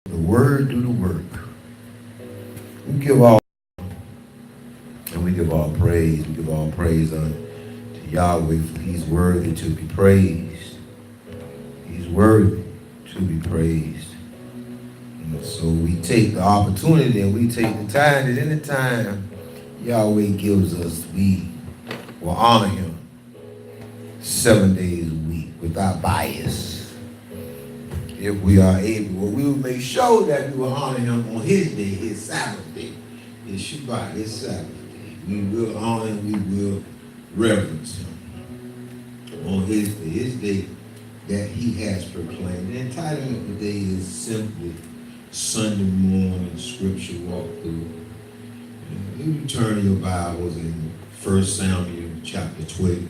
The word do the work. We give all and we give all praise. We give all praise unto Yahweh, for he's worthy to be praised. He's worthy to be praised. And so we take the opportunity and we take the time that any time Yahweh gives us, we will honor him 7 days a week without bias. If we are able, well, we will make sure that we will honor him on his day, his Sabbath day, his Shabbat, his Sabbath day. We will honor him, we will reverence him on his day that he has proclaimed. The entitlement today is simply Sunday morning scripture walkthrough. If you turn your Bibles in 1 Samuel chapter 12.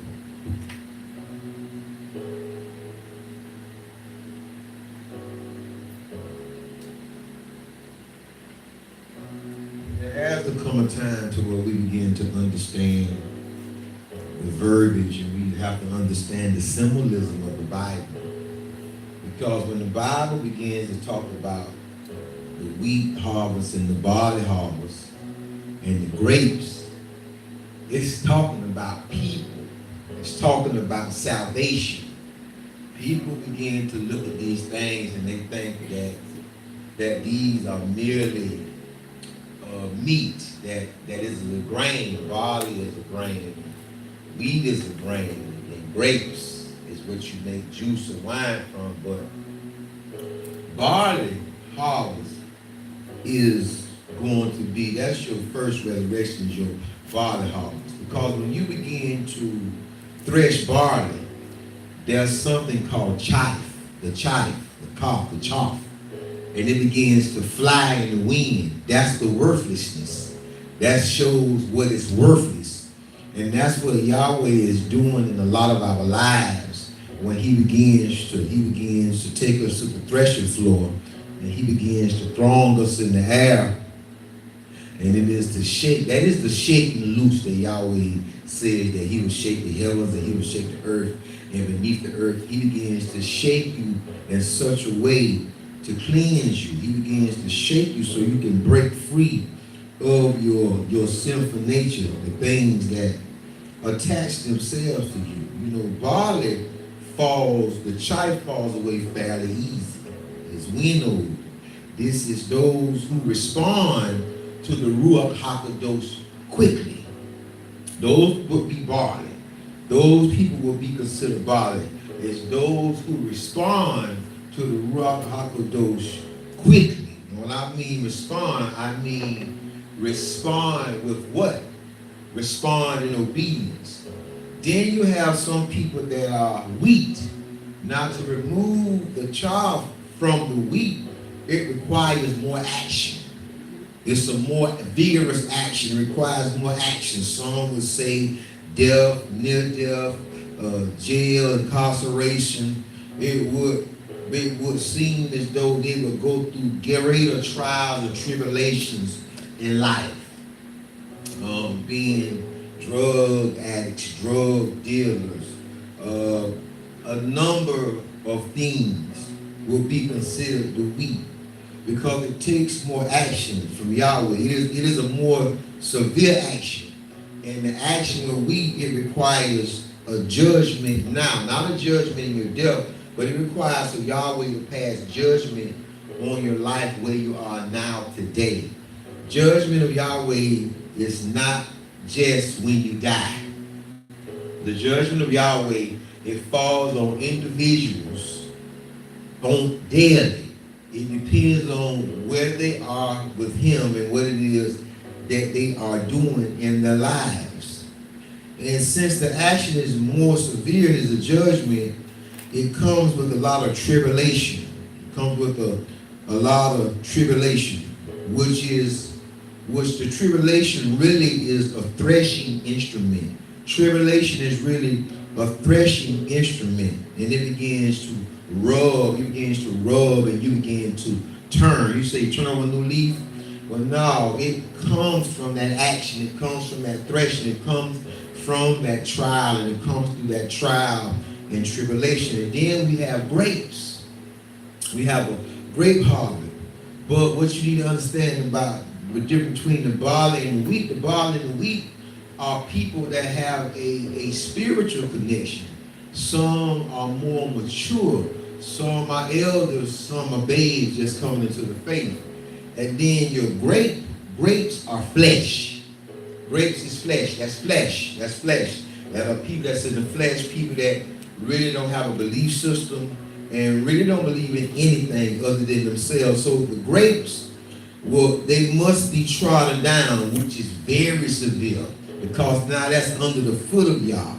There has to come a time to where we begin to understand the verbiage, and we have to understand the symbolism of the Bible. Because when the Bible begins to talk about the wheat harvest and the barley harvest and the grapes, it's talking about people. It's talking about salvation. People begin to look at these things and they think that these are merely meat, that is a grain. Barley is a grain. Wheat is a grain. And grapes is what you make juice or wine from. But barley harvest is going to be, that's your first resurrection, is your barley harvest. Because when you begin to thresh barley, there's something called chaff, the chaff, the chaff. And it begins to fly in the wind. That's the worthlessness. That shows what is worthless. And that's what Yahweh is doing in a lot of our lives when he begins to take us to the threshing floor and he begins to throng us in the air. And it is the shake, that is the shaking loose that Yahweh says that he will shake the heavens and he will shake the earth, and beneath the earth he begins to shake you in such a way to cleanse you. He begins to shake you so you can break free of your sinful nature, the things that attach themselves to you. You know, barley falls, the chaff falls away fairly easy. It's winnowed. This is those who respond to the Ruach HaKadosh quickly. Those would be barley. Those people will be considered barley. It's those who respond to the Ruach HaKadosh quickly. And when I mean respond, I mean respond with what? Respond in obedience. Then you have some people that are wheat. Now to remove the chaff from the wheat, it requires more action. It's a more vigorous action. It requires more action. Some would say death, near death, jail, incarceration. It would seem as though they would go through greater trials and tribulations in life. Being drug addicts, drug dealers, a number of things will be considered the wheat because it takes more action from Yahweh. It is a more severe action. And the action of wheat, it requires a judgment now, not a judgment in your death, but it requires for Yahweh to pass judgment on your life where you are now today. Judgment of Yahweh is not just when you die. The judgment of Yahweh, it falls on individuals on daily. It depends on where they are with him and what it is that they are doing in their lives. And since the action is more severe as a judgment, it comes with a lot of tribulation. It comes with a lot of tribulation, which the tribulation really is a threshing instrument. Tribulation is really a threshing instrument, and it begins to rub, and you begin to turn. You say turn over a new leaf? Well, no, it comes from that action. It comes from that threshing. It comes from that trial, and it comes through that trial and tribulation. And then we have grapes. We have a grape harvest. But what you need to understand about the difference between the barley and the barley and the wheat are people that have a spiritual connection. Some are more mature. Some are elders. Some are babes just coming into the faith. And then your grapes are flesh. Grapes is flesh. That's flesh. That's flesh. That are people that's in the flesh, people that really don't have a belief system and really don't believe in anything other than themselves. So the grapes, well, they must be trodden down, which is very severe, because now that's under the foot of Yah.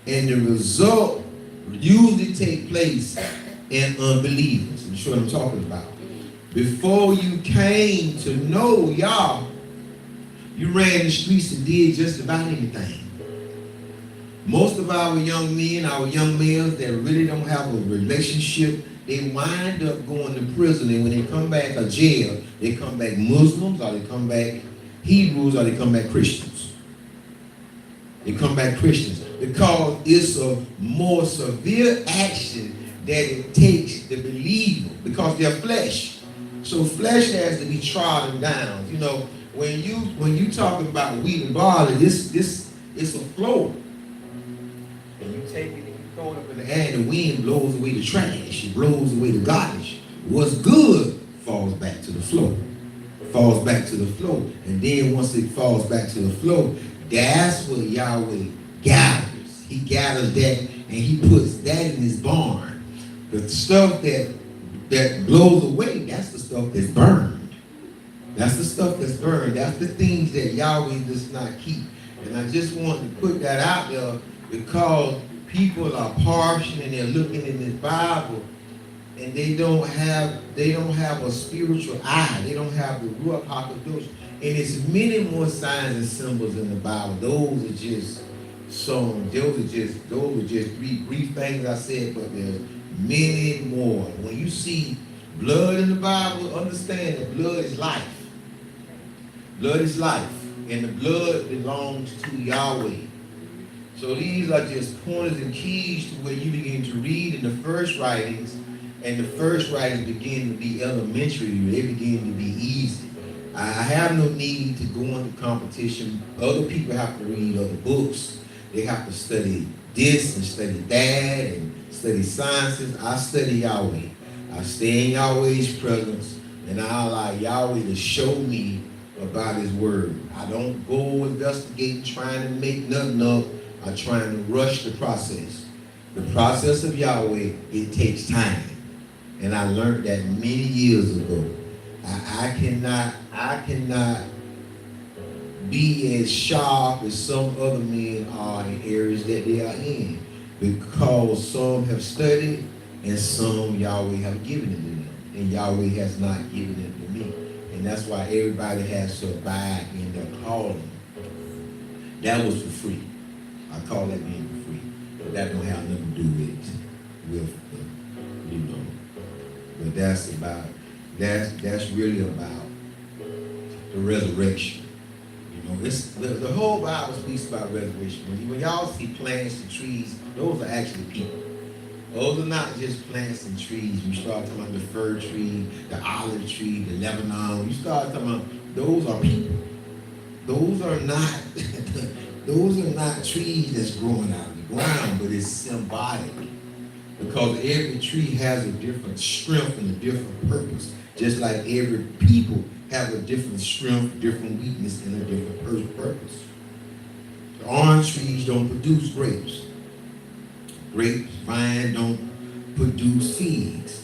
And the result usually take place in unbelievers. I'm sure what I'm talking about. Before you came to know Yah, you ran the streets and did just about anything. Most of our young men, our young males that really don't have a relationship, they wind up going to prison, and when they come back or jail, they come back Muslims, or they come back Hebrews, or they come back Christians. They come back Christians because it's a more severe action that it takes the believer, because they're flesh. So flesh has to be trodden down. You know, when you talking about wheat and barley, this it's a flow. And you take it and you throw it up in the air, and the wind blows away the trash. It blows away the garbage. What's good falls back to the flow. Falls back to the flow. And then once it falls back to the flow, that's what Yahweh gathers. He gathers that and he puts that in his barn. The stuff that blows away, that's the stuff that's burned. That's the stuff that's burned. That's the things that Yahweh does not keep. And I just want to put that out there, because people are partial and they're looking in this Bible and they don't have a spiritual eye. They don't have the Ruach HaKodesh. And it's many more signs and symbols in the Bible. Those are just three brief things I said, but there's many more. When you see blood in the Bible, understand that blood is life. Blood is life. And the blood belongs to Yahweh. So these are just pointers and keys to where you begin to read in the first writings, and the first writings begin to be elementary. They begin to be easy. I have no need to go into competition. Other people have to read other books. They have to study this and study that and study sciences. I study Yahweh. I stay in Yahweh's presence, and I allow Yahweh to show me about his word. I don't go investigating, trying to make nothing up. I'm trying to rush the process. The process of Yahweh, it takes time. And I learned that many years ago. I cannot be as sharp as some other men are in areas that they are in, because some have studied and some Yahweh have given it to them, and Yahweh has not given it to me. And that's why everybody has to abide in their calling. That was for free. I call that being for free. But that don't have nothing to do with But that's really about the resurrection. The whole Bible speaks about resurrection. When y'all see plants and trees, those are actually people. Those are not just plants and trees. You start talking about the fir tree, the olive tree, the Lebanon. You start talking about, those are people. Those are not trees that's growing out of the ground, but it's symbolic. Because every tree has a different strength and a different purpose. Just like every people have a different strength, different weakness, and a different purpose. The orange trees don't produce grapes. Grapes, vine don't produce figs.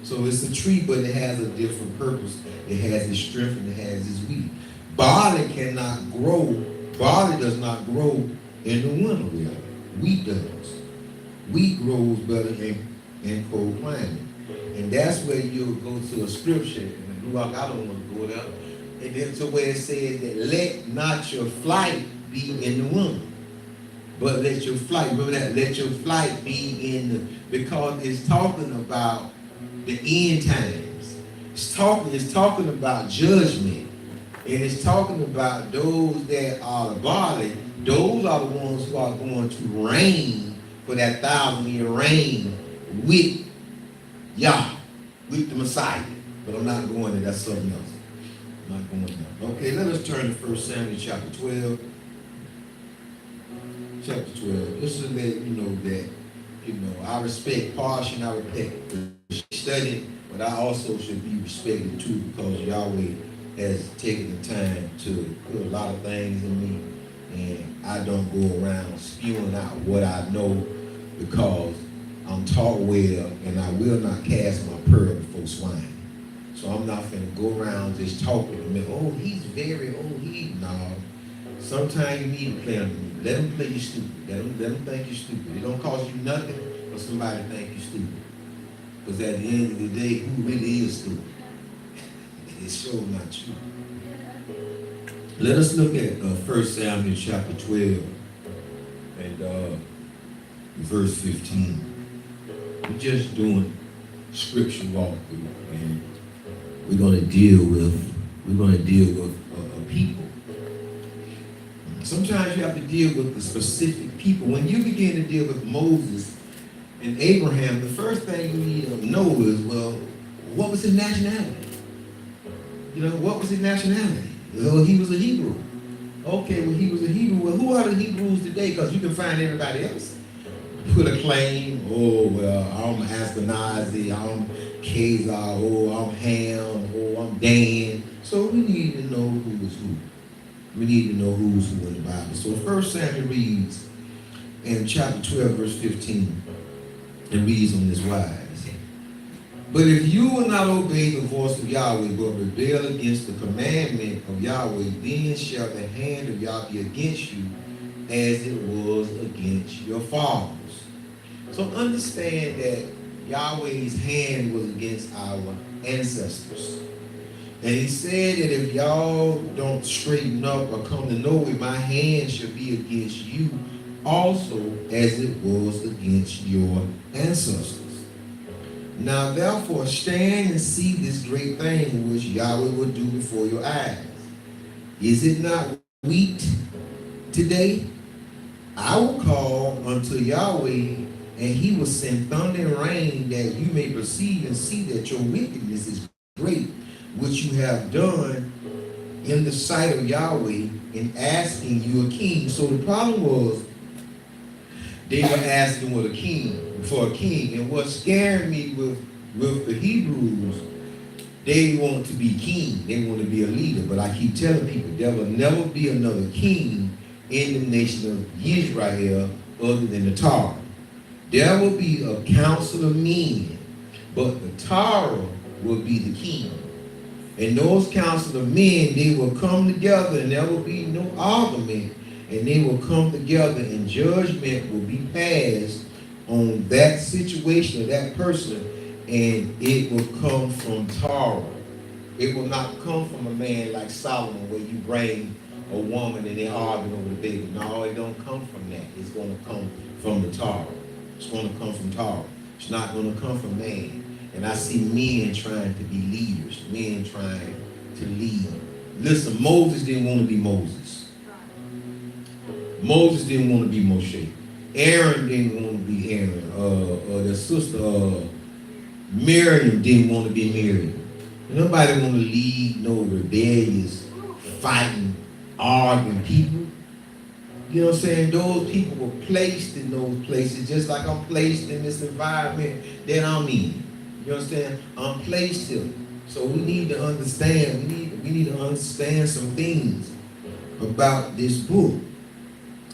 So it's a tree, but it has a different purpose. It has its strength and it has its weak. Barley cannot grow. Barley does not grow in the winter really. Wheat does. Wheat grows better in cold climate. And that's where you'll go to a scripture, and I don't want to go there, and then to where it says that let not your flight be in the winter, but let your flight, remember that, let your flight be in the, because it's talking about the end times. It's talking about judgment. And it's talking about those that are the barley. Those are the ones who are going to reign for that 1,000-year reign with Yah, with the Messiah. But I'm not going there. That's something else. I'm not going there. Okay, let us turn to 1 Samuel chapter 12. Chapter 12. This is let you know that, I respect Parsh and I respect study, but I also should be respected too, because Yahweh has taken the time to put a lot of things in me, and I don't go around spewing out what I know, because I'm taught well, and I will not cast my pearl before swine. So I'm not going to go around just talking to me. Oh, no. Sometimes you need to play them. Let them play you stupid. Let them think you're stupid. It don't cost you nothing for somebody to think you're stupid. Because at the end of the day, who really is stupid? It's sure not you. Let us look at 1 Samuel chapter 12 and verse 15. We're just doing scripture walkthrough, and we're going to deal with people. Sometimes you have to deal with the specific people. When you begin to deal with Moses and Abraham, the first thing you need to know is, well, what was his nationality? What was his nationality? Well, he was a Hebrew. Okay, well, he was a Hebrew. Well, who are the Hebrews today? Because you can find everybody else. Put a claim, I'm Ashkenazi, I'm Khazar, I'm Ham, I'm Dan. So we need to know who is who. We need to know who's who in the Bible. So 1 Samuel reads in chapter 12, verse 15, and reads on this wise. But if you will not obey the voice of Yahweh, but rebel against the commandment of Yahweh, then shall the hand of Yahweh be against you as it was against your fathers. So understand that Yahweh's hand was against our ancestors. And he said that if y'all don't straighten up or come to know it, my hand shall be against you also as it was against your ancestors. Now therefore stand and see this great thing which Yahweh will do before your eyes. Is it not wheat today? I will call unto Yahweh, and he will send thunder and rain, that you may perceive and see that your wickedness is great, which you have done in the sight of Yahweh in asking you a king. So the problem was, they were asking for a king. And what scared me with the Hebrews, they want to be king. They want to be a leader. But I keep telling people, there will never be another king in the nation of Israel other than the Torah. There will be a council of men, but the Torah will be the king. And those council of men, they will come together, and there will be no argument, and they will come together, and judgment will be passed on that situation of that person, and it will come from Torah. It will not come from a man like Solomon, where you bring a woman and they're arguing over the baby. No, it don't come from that. It's going to come from the Torah. It's going to come from Torah. It's not going to come from man. And I see men trying to be leaders, men trying to lead. Listen, Moses didn't want to be Moses. Moses didn't want to be Moshe. Aaron didn't want to be Aaron. Their sister Miriam didn't want to be Miriam. Nobody want to lead no rebellious, fighting, arguing people. You know what I'm saying? Those people were placed in those places, just like I'm placed in this environment that I'm in. You understand? I'm placed here. So we need to understand, we need to understand some things about this book.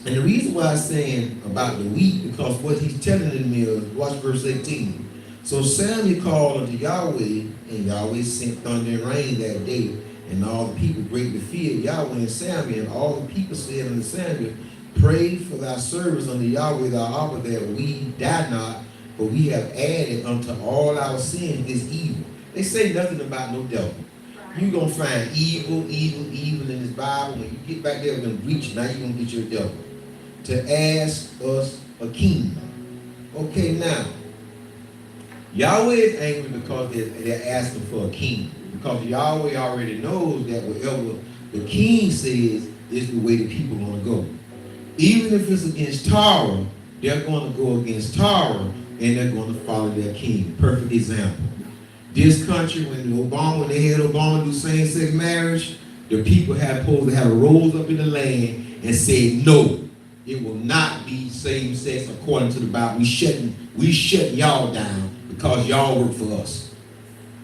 And the reason why I'm saying about the wheat, because what he's telling them is, watch verse 18. So Samuel called unto Yahweh, and Yahweh sent thunder and rain that day, and all the people greatly feared Yahweh and Samuel, and all the people said unto Samuel, pray for thy service unto Yahweh thy Abba, that we die not, for we have added unto all our sins this evil. They say nothing about no devil. You're going to find evil in this Bible. When you get back there, we're going to reach, now you're going to get your devil to ask us a king. Okay, now, Yahweh is angry because they're asking for a king. Because Yahweh already knows that whatever the king says is the way the people are going to go. Even if it's against Torah, they're going to go against Torah, and they're going to follow their king. Perfect example. This country, when they had Obama do same-sex marriage, the people had supposed to have rose up in the land and said, no, it will not be same-sex according to the Bible. We shutting y'all down because y'all work for us.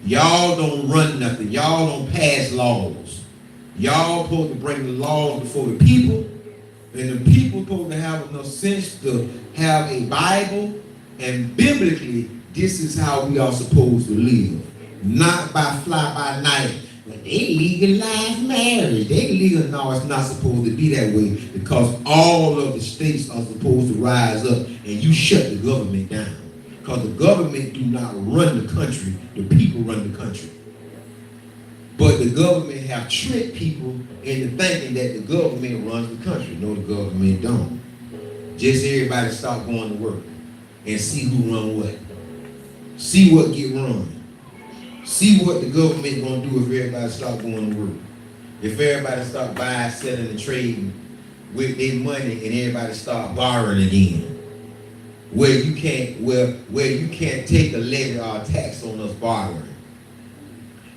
Y'all don't run nothing. Y'all don't pass laws. Y'all supposed to bring the laws before the people, and the people supposed to have enough sense to have a Bible, and biblically, this is how we are supposed to live. Not by fly-by-night. But they legalize marriage. No, it's not supposed to be that way, because all of the states are supposed to rise up, and you shut the government down. Because the government do not run the country. The people run the country. But the government have tricked people into thinking that the government runs the country. No, the government don't. Just everybody start going to work and see who run what. See what get run. See what the government gonna do if everybody start going to work. If everybody start buying, selling, and trading with their money, and everybody start borrowing again. Where you can't take a levy or a tax on us borrowing.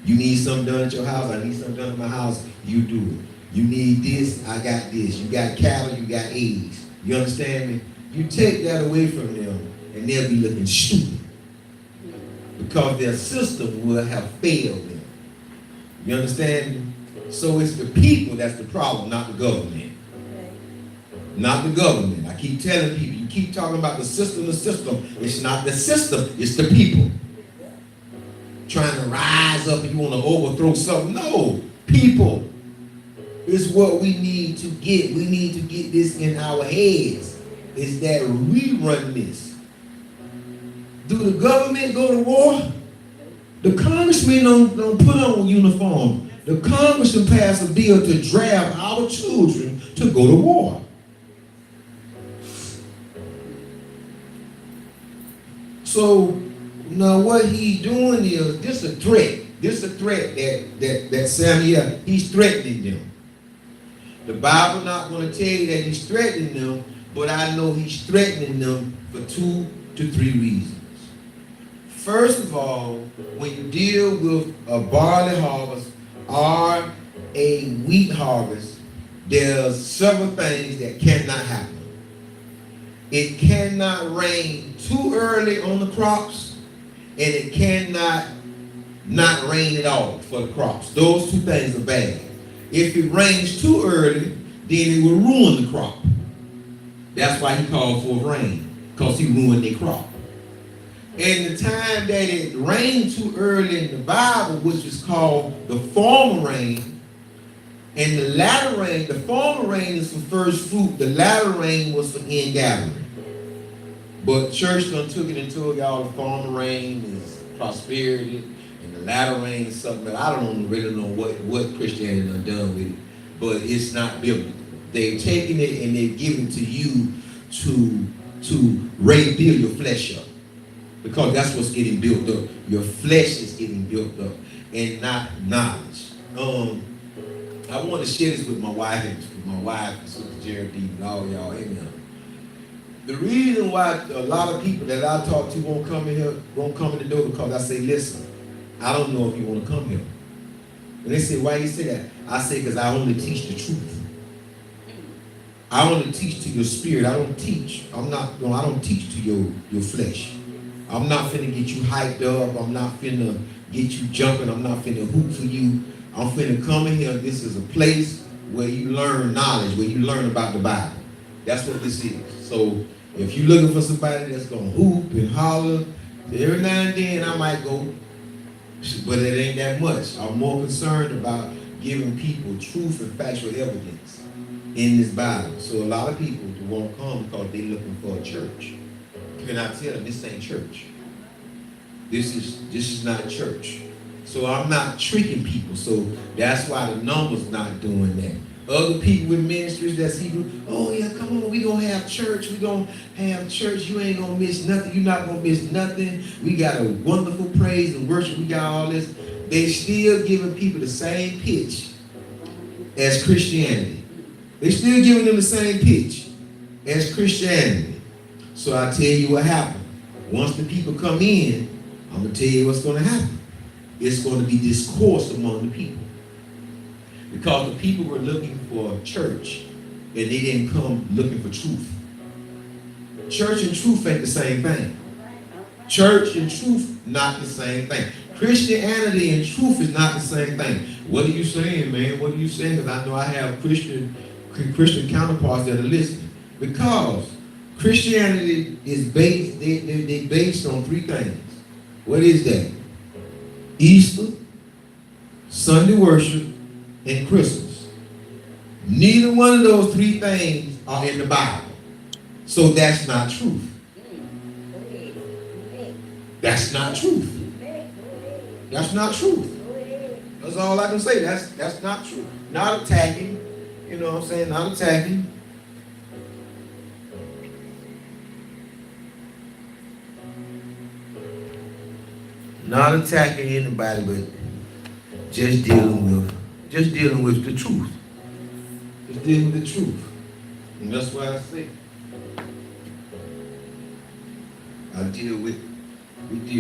You need something done at your house, I need something done at my house, you do it. You need this, I got this. You got cattle, you got eggs. You understand me? You take that away from them, and they'll be looking stupid. Because their system will have failed them. You understand me? So it's the people that's the problem, not the government. Not the government. I keep telling people, you keep talking about the system. It's not the system, it's the people. Trying to rise up and you want to overthrow something. No, people is what we need to get. We need to get this in our heads. Is that we run this. Do the government go to war? The congressmen don't put on uniform. The congressman passed a bill to draft our children to go to war. So now what he's doing is this a threat. This is a threat that Samuel, he's threatening them. The Bible not going to tell you that he's threatening them, but I know he's threatening them for 2 to 3 reasons. First of all, when you deal with a barley harvest or a wheat harvest, there's several things that cannot happen. It cannot rain too early on the crops, and it cannot not rain at all for the crops. Those two things are bad. If it rains too early, then it will ruin the crop. That's why he called for rain, because he ruined their crop. And the time that it rained too early in the Bible, which is called the former rain, and the latter rain, the former rain is for first fruit, the latter rain was for end gathering. But church done took it and told y'all the former rain is prosperity, and the latter rain is something that I don't really know what Christianity done with it, but it's not biblical. They've taken it and they've given it to you to rebuild your flesh up. Because that's what's getting built up. Your flesh is getting built up and not knowledge. I want to share this with my wife and Sister Geraldine, and all y'all. Amen. The reason why a lot of people that I talk to won't come in the door, because I say, listen, I don't know if you want to come here. And they say, why you say that? I say, because I only teach the truth. I only teach to your spirit. I don't teach to your flesh. I'm not finna get you hyped up. I'm not finna get you jumping. I'm not finna hoop for you. I'm finna come in here. This is a place where you learn knowledge, where you learn about the Bible. That's what this is. So if you're looking for somebody that's gonna hoop and holler, every now and then I might go, but it ain't that much. I'm more concerned about giving people truth and factual evidence in this Bible. So a lot of people won't come because they're looking for a church. And I tell them, this ain't church. This is not church. So I'm not tricking people. So that's why the numbers not doing that. Other people with ministries that's Hebrew, oh yeah, come on, we gonna have church. We gonna have church. You ain't gonna miss nothing. You're not gonna miss nothing. We got a wonderful praise and worship. We got all this. They still giving people the same pitch as Christianity. They still giving them the same pitch as Christianity. So I tell you what happened. Once the people come in, I'm going to tell you what's going to happen. it's going to be discourse among the people. Because the people were looking for church, and they didn't come looking for truth. Church and truth ain't the same thing. Church and truth, not the same thing. Christianity and truth is not the same thing. What are you saying, man? What are you saying? Because I know I have Christian counterparts that are listening. Because Christianity is based, they based on three things. What is that? Easter, Sunday worship, and Christmas. Neither one of those three things are in the Bible. So that's not truth. That's not truth. That's not truth. That's all I can say. That's not true. Not attacking. You know what I'm saying? Not attacking. Not attacking anybody, but just dealing with the truth. Just dealing with the truth. And that's why I say we deal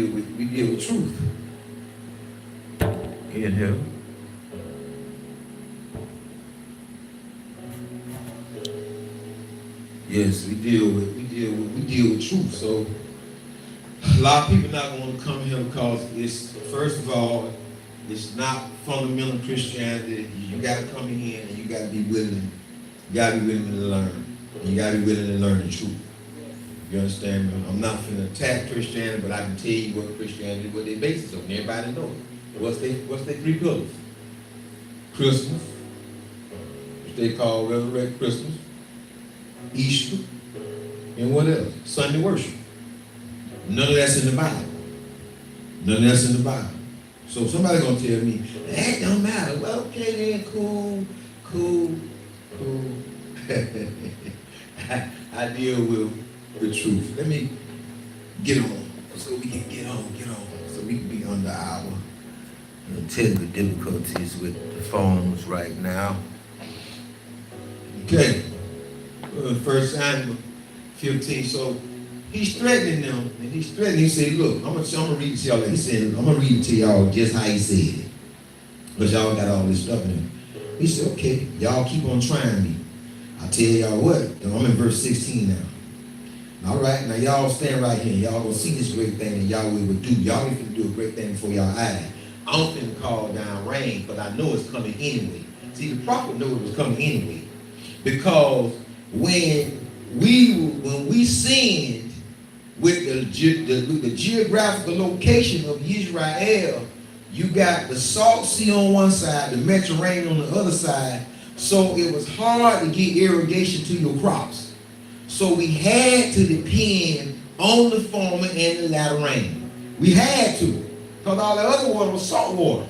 with truth. In here. Yes, we deal with truth. So a lot of people not going to come here because it's, first of all, it's not fundamental Christianity. You got to come in here and you got to be willing. You got to be willing to learn. And you got to be willing to learn the truth. You understand me? I'm not going to attack Christianity, but I can tell you what Christianity, what they base it on. Everybody knows. What's their three pillars? Christmas, which they call Resurrect Christmas, Easter, and what else? Sunday worship. None of that's in the Bible. None of that's in the Bible. So somebody's gonna tell me, that don't matter. Well, okay then, cool. I deal with the truth. Let me get on, so we can get on, so we can be under our technical difficulties with the phones right now. Okay. 1 Samuel 15. So he's threatening them, and he said, look, I'm gonna read it to y'all. He said, I'm gonna read it to y'all just how he said it. But y'all got all this stuff in it. He said, okay, y'all keep on trying me. I tell y'all what, I'm in verse 16 now. All right, now y'all stand right here. Y'all gonna see this great thing that Yahweh will do. Y'all need to do a great thing before y'all eyes. I don't finna call down rain, but I know it's coming anyway. See, the prophet knew it was coming anyway. Because when we sinned with the geographical location of Israel, you got the Salt Sea on one side, the Mediterranean on the other side, so it was hard to get irrigation to your crops. So we had to depend on the former and the latter rain. We had to. Because all the other water was salt water.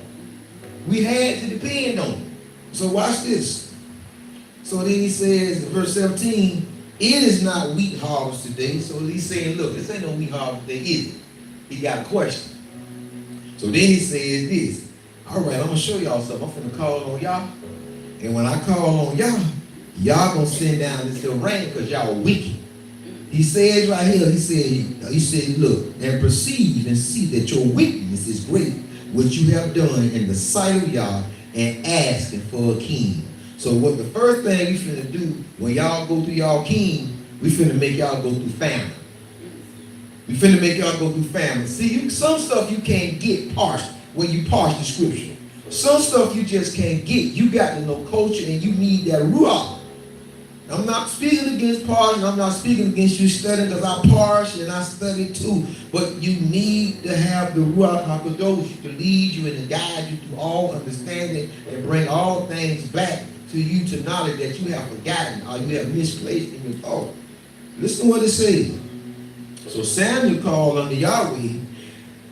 We had to depend on it. So watch this. So then he says in verse 17, it is not wheat harvest today. So he's saying, look, this ain't no wheat harvest today, is it? He got a question. So then he says this. All right, I'm going to show y'all something. I'm going to call on y'all. And when I call on y'all, y'all going to send down this little rain because y'all are wicked. He says right here, he said, look, and perceive and see that your wickedness is great, what you have done in the sight of Yah, and asking for a king. So what the first thing we finna do when y'all go through y'all king, we finna make y'all go through famine. We finna make y'all go through famine. See, some stuff you can't get parsed when you parse the scripture. Some stuff you just can't get. You got to know culture and you need that ruach. I'm not speaking against parsing. I'm not speaking against you studying because I parse and I study too. But you need to have the Ruach HaKadosh to lead you and to guide you through all understanding and bring all things back to you to knowledge that you have forgotten or you have misplaced in your thought. Listen to what it says. So Samuel called unto Yahweh,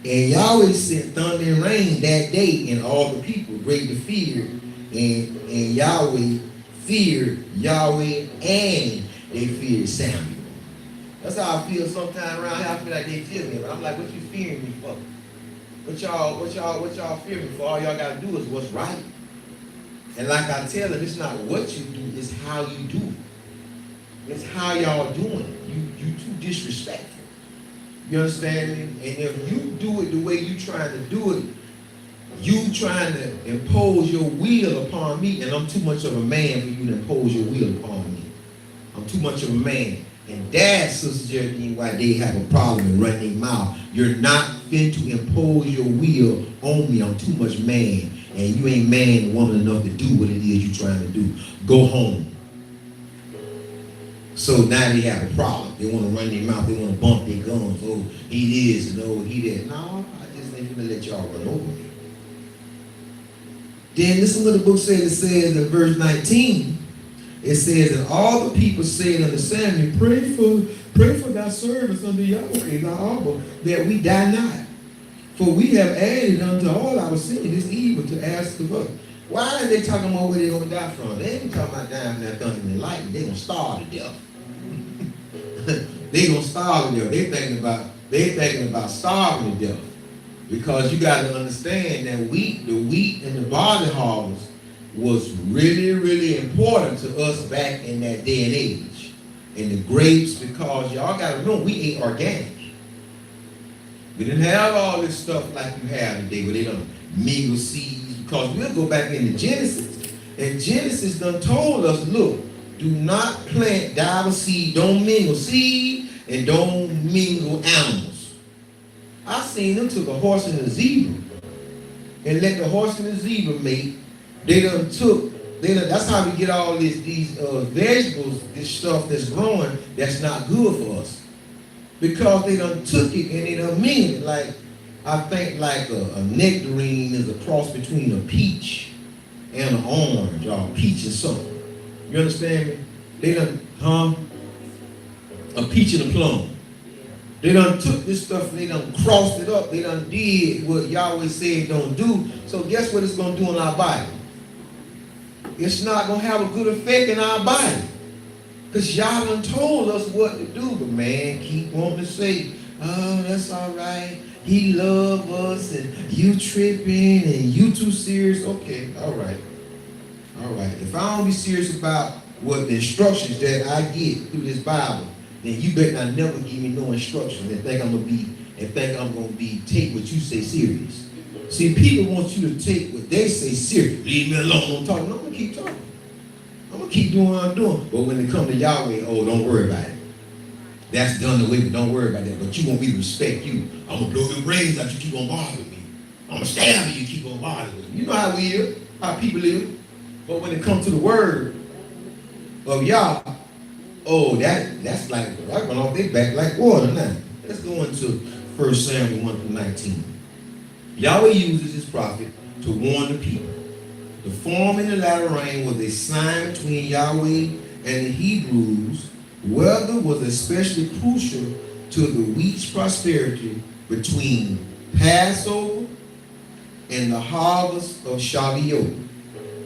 and Yahweh sent thunder and rain that day, and all the people greatly feared, and Yahweh feared Yahweh, and they feared Samuel. That's how I feel sometimes around here. I feel like they fear me, but I'm like, what you fearing me for? What y'all fear me for? All y'all gotta do is what's right. And like I tell them, it's not what you do, it's how you do it. It's how y'all doing it. You too disrespectful. You understand me? And if you do it the way you trying to do it, You trying to impose your will upon me, and I'm too much of a man for you to impose your will upon me. I'm too much of a man. And that's, Sister Geraldine, why they have a problem and run their mouth. You're not fit to impose your will on me. I'm too much man. And you ain't man and woman enough to do what it is you're trying to do. Go home. So now they have a problem. They want to run their mouth. They want to bump their guns. Oh, he this and oh, he that. No, I just ain't going to let y'all run over me. Then listen what the book says. It says in verse 19, it says, and all the people said unto Samuel, pray for thy servants unto Yahweh, thy Abba, that we die not. For we have added unto all our sin this evil to ask of us. Why are they talking about where they're going to die from? They ain't talking about dying from that thunder and lightning. They're going to starve to death. They're going to starve to death. They're thinking about starving to death. Because you got to understand that the wheat and the barley harvest was really, really important to us back in that day and age. And the grapes, because y'all got to remember, we ate organic. We didn't have all this stuff like you have today where they don't mingle seeds. Because we'll go back into Genesis. And Genesis done told us, look, do not plant divers seed, don't mingle seed, and don't mingle animals. I seen them took a horse and a zebra and let the horse and the zebra mate. That's how we get all these vegetables, this stuff that's growing that's not good for us. Because they done took it and they done mingled it. Like, I think like a nectarine is a cross between a peach and an orange, or a peach and something. You understand me? They done, a peach and a plum. They done took this stuff and they done crossed it up. They done did what Yahweh said don't do. So guess what it's going to do in our body? It's not going to have a good effect in our body. Because y'all done told us what to do. But man, keep wanting to say, oh, that's all right. He love us and you tripping and you too serious. Okay, all right. All right. If I don't be serious about what the instructions that I get through this Bible, then you better not never give me no instructions and think I'm gonna be take what you say serious. See, people want you to take what they say serious. Leave me alone, don't talk. No, I'm gonna keep talking. I'm gonna keep doing what I'm doing. But when it comes to Yahweh, oh, don't worry about it. That's done away with. Don't worry about that. But you want me to respect you. I'm gonna blow your brains out. You keep on bothering me. I'm gonna stab you. You keep on bothering me. You know how we live, how people live. But when it comes to the word of Yah, oh, that's like that went off their back like water. Now let's go into 1 Samuel 1-19. Yahweh uses his prophet to warn the people. The form in the latter rain was a sign between Yahweh and the Hebrews. Weather was especially crucial to the wheat's prosperity between Passover and the harvest of Shavuot.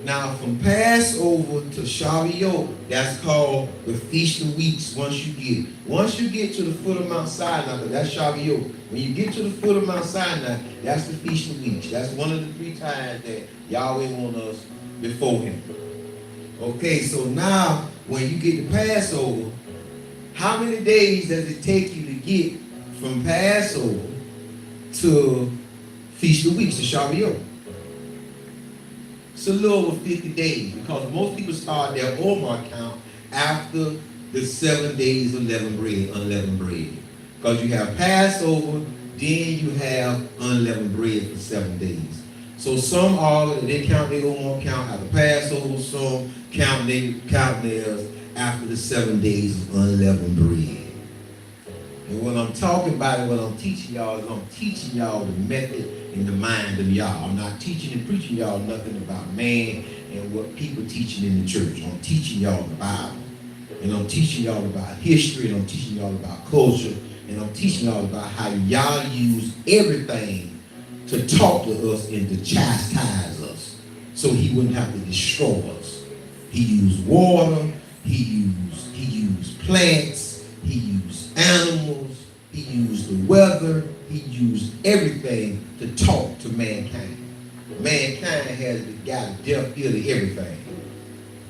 Now, from Passover to Shavuot, that's called the Feast of Weeks. Once you get to the foot of Mount Sinai, that's Shavuot. When you get to the foot of Mount Sinai, that's the Feast of Weeks. That's one of the 3 times that Yahweh wants us before him. Okay, so now when you get to Passover, how many days does it take you to get from Passover to Feast of Weeks, to Shavuot? It's a little over 50 days because most people start their Omer count after the 7 days of unleavened bread. Because you have Passover, then you have unleavened bread for 7 days. So some they count their Omer count after Passover, some count theirs after the 7 days of unleavened bread. And what I'm talking about and what I'm teaching y'all is I'm teaching y'all the method and the mind of y'all. I'm not teaching and preaching y'all nothing about man and what people teaching in the church. I'm teaching y'all the Bible. And I'm teaching y'all about history, and I'm teaching y'all about culture, and I'm teaching y'all about how y'all use everything to talk to us and to chastise us so he wouldn't have to destroy us. He used water, he used plants, he used animals, he used the weather, he used everything to talk to mankind. Mankind has got a deaf ear to everything.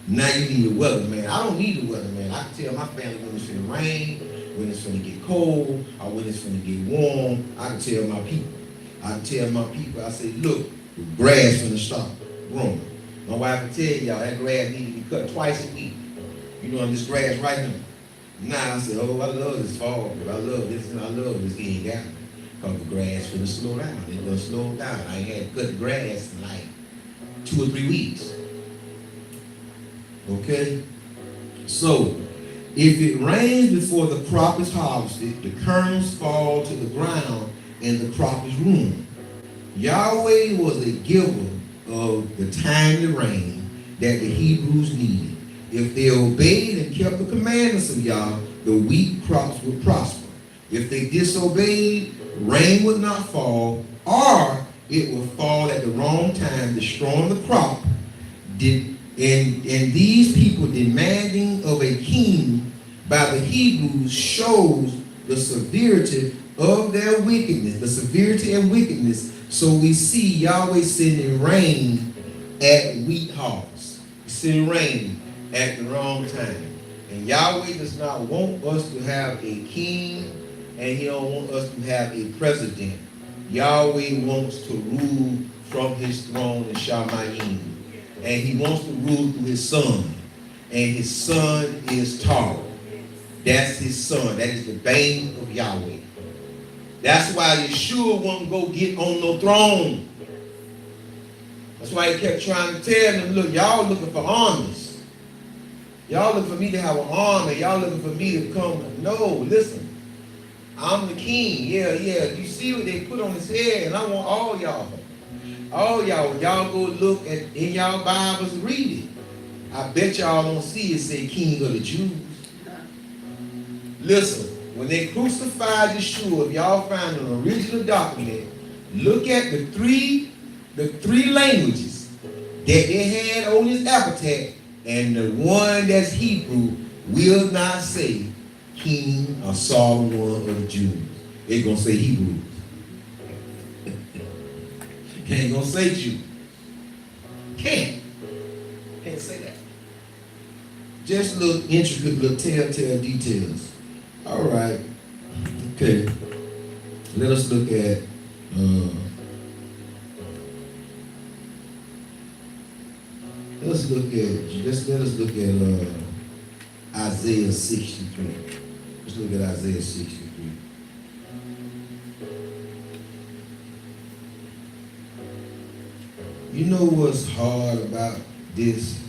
Now you need a weatherman. I don't need a weatherman. I can tell my family when it's going to rain, when it's going to get cold, or when it's going to get warm. I can tell my people. I say, look, the grass from the start growing. My wife would tell y'all that grass needs to be cut twice a week. You know, on this grass right now. Now I say, oh, I love this fall, but I love this and I love this getting down. Because the grass finna slow down. It's gonna slow down. I ain't had to cut the grass in like 2 or 3 weeks. Okay? So, if it rains before the crop is harvested, the kernels fall to the ground and the crop is ruined. Yahweh was a giver of the timely rain that the Hebrews needed. If they obeyed and kept the commandments of Yah, the wheat crops would prosper. If they disobeyed, rain would not fall, or it would fall at the wrong time, destroying the crop. And these people demanding of a king by the Hebrews shows the severity of their wickedness, the severity and wickedness. So we see Yahweh sending rain at wheat harvest. He's sending rain at the wrong time. And Yahweh does not want us to have a king, and he don't want us to have a president. Yahweh wants to rule from his throne in Shamayim. And he wants to rule through his son. And his son is Torah. That's his son. That is the bane of Yahweh. That's why Yeshua won't go get on no throne. That's why he kept trying to tell them, look, y'all looking for armies. Y'all looking for me to have an army. Y'all looking for me to come. No, listen. I'm the king. Yeah. You see what they put on his head, and I want all y'all. All y'all, y'all go look at in y'all Bibles and read it. I bet y'all don't see it say King of the Jews. Listen, when they crucified Yeshua, if y'all find an original document, look at the three languages that they had on his epitaph, and the one that's Hebrew will not say King or Solomon of the Jews. It's gonna say Hebrew. Ain't gonna say Jew. Can't say that. Just little intricate, little telltale details. All right. Okay. Let us look at let us look at Isaiah 63. Let's look at Isaiah 63. You know what's hard about this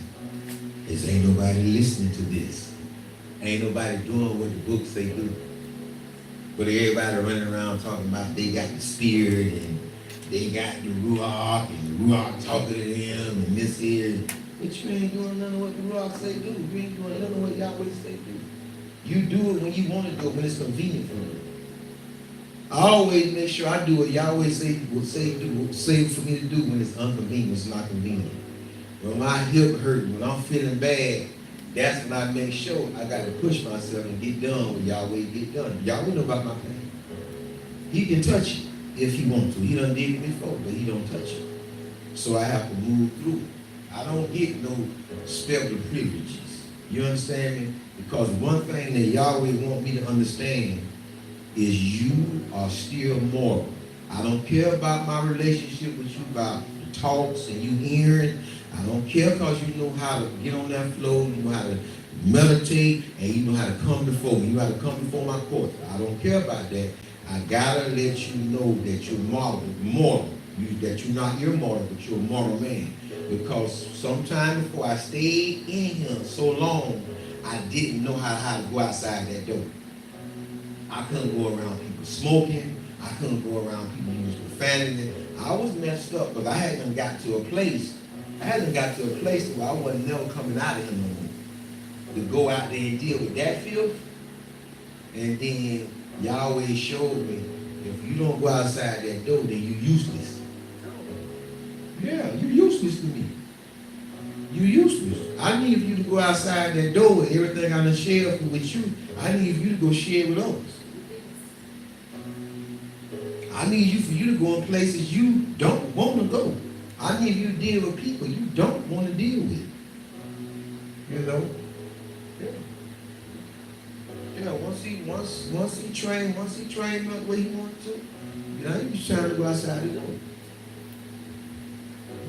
is ain't nobody listening to this. Ain't nobody doing what the books say do. But everybody running around talking about they got the spirit and they got the Ruach and the Ruach talking to them and this is. But you ain't doing none of what the Ruach say do. You ain't doing none of what Yahweh say do. You do it when you want to do it, when it's convenient for you. I always make sure I do what Yahweh say for me to do when it's inconvenient, it's not convenient. When my hip hurt, when I'm feeling bad, that's when I make sure I got to push myself and get done what Yahweh get done. Yahweh know about my pain. He can touch it if he wants to. He done did it before, but he don't touch it. So I have to move through it. I don't get no special privileges. You understand me? Because one thing that Yahweh want me to understand is you are still mortal. I don't care about my relationship with you, about the talks and you hearing. I don't care because you know how to get on that flow, you know how to meditate, and you know how to come before me. You know how to come before my court. I don't care about that. I gotta let you know that you're mortal. That you're not immortal, but you're a mortal man. Because sometime before I stayed in him so long, I didn't know how to go outside that door. I couldn't go around people smoking. I couldn't go around people using profanity. I was messed up because I hadn't got to a place where I wasn't never coming out of him no more. To go out there and deal with that filth. And then Yahweh showed me, if you don't go outside that door, then you're useless. Yeah, you're useless to me. You're useless. I need you to go outside that door with everything I done shared with you. I need you to go share with others. I need for you to go in places you don't want to go. I need you to deal with people you don't want to deal with. You know? Yeah, once he trained up where he wanted to, you know, he was trying to go outside the door.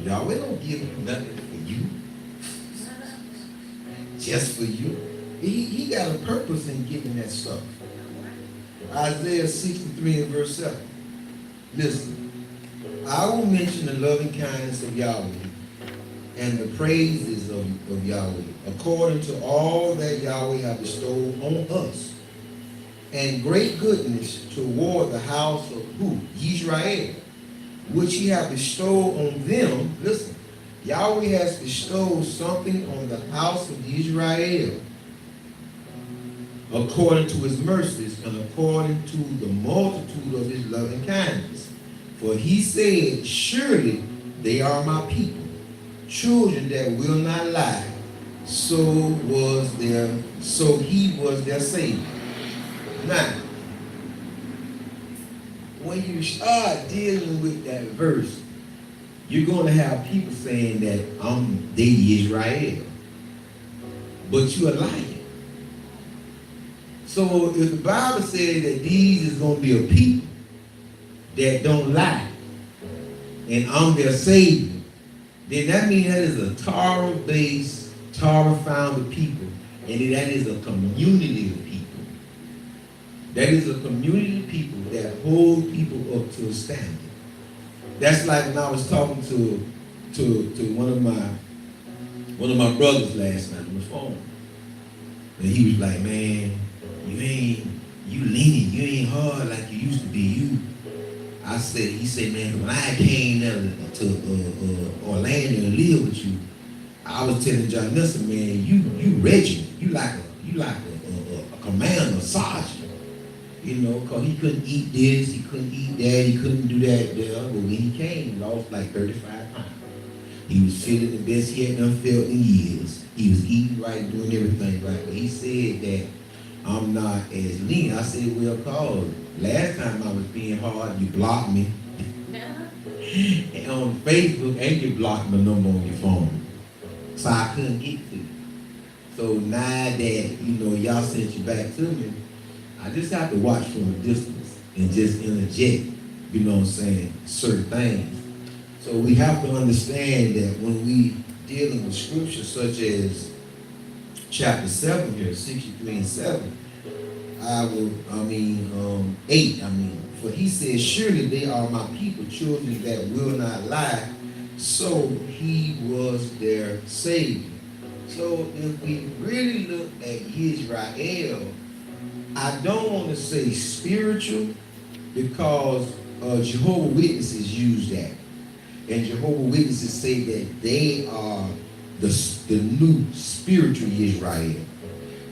Yahweh don't give you nothing for you, just for you. He got a purpose in giving that stuff. Isaiah 63 and verse 7. Listen, I will mention the loving kindness of Yahweh and the praises of Yahweh, according to all that Yahweh hath bestowed on us, and great goodness toward the house of who? Israel, which he hath bestowed on them. Listen, Yahweh has bestowed something on the house of Israel, according to his mercies and according to the multitude of his loving kindness. For he said, surely they are my people, children that will not lie. So he was their Savior. Now, when you start dealing with that verse, you're going to have people saying that they Israel, but you're lying. So if the Bible says that these is going to be a people that don't lie, and I'm their Savior, then that means that is a Torah-based, Torah-founded people, and that is a community of people. That is a community of people that hold people up to a standard. That's like when I was talking to one of my brothers last night on the phone, and he was like, "Man, you lenient, you ain't hard like you used to be." He said, "Man, when I came to Orlando and live with you, I was telling John Nelson, man, you regiment, you like a commander, a sergeant, you know, because he couldn't eat this, he couldn't eat that, he couldn't do that there. But when he came, he lost like 35 pounds. He was feeling the best he had done felt in years. He was eating right, doing everything right. But he said that I'm not as lean." I said, "Well, cause last time I was being hard, you blocked me." And on Facebook, and you blocked my number on your phone. So I couldn't get to you. So now that, y'all sent you back to me, I just have to watch from a distance and just interject, certain things. So we have to understand that when we dealing with scripture such as chapter 7 here, 63 and 7, 8, for he says, surely they are my people, children that will not lie. So he was their Savior. So if we really look at Israel, I don't want to say spiritual, because Jehovah's Witnesses use that. And Jehovah's Witnesses say that they are the new spiritual Israel.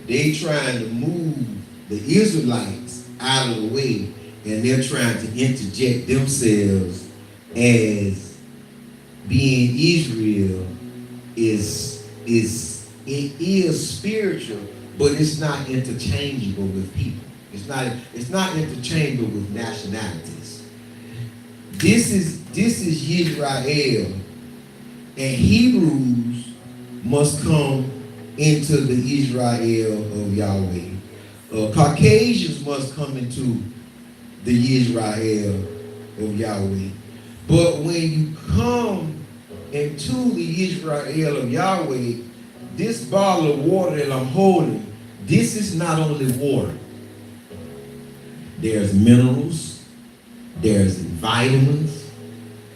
They trying to move the Israelites out of the way, and they're trying to interject themselves as being Israel it is spiritual, but it's not interchangeable with people. It's not interchangeable with nationalities. This is Israel, and Hebrews must come into the Israel of Yahweh. Caucasians must come into the Israel of Yahweh. But when you come into the Israel of Yahweh, this bottle of water that I'm holding, this is not only water. There's minerals, there's vitamins,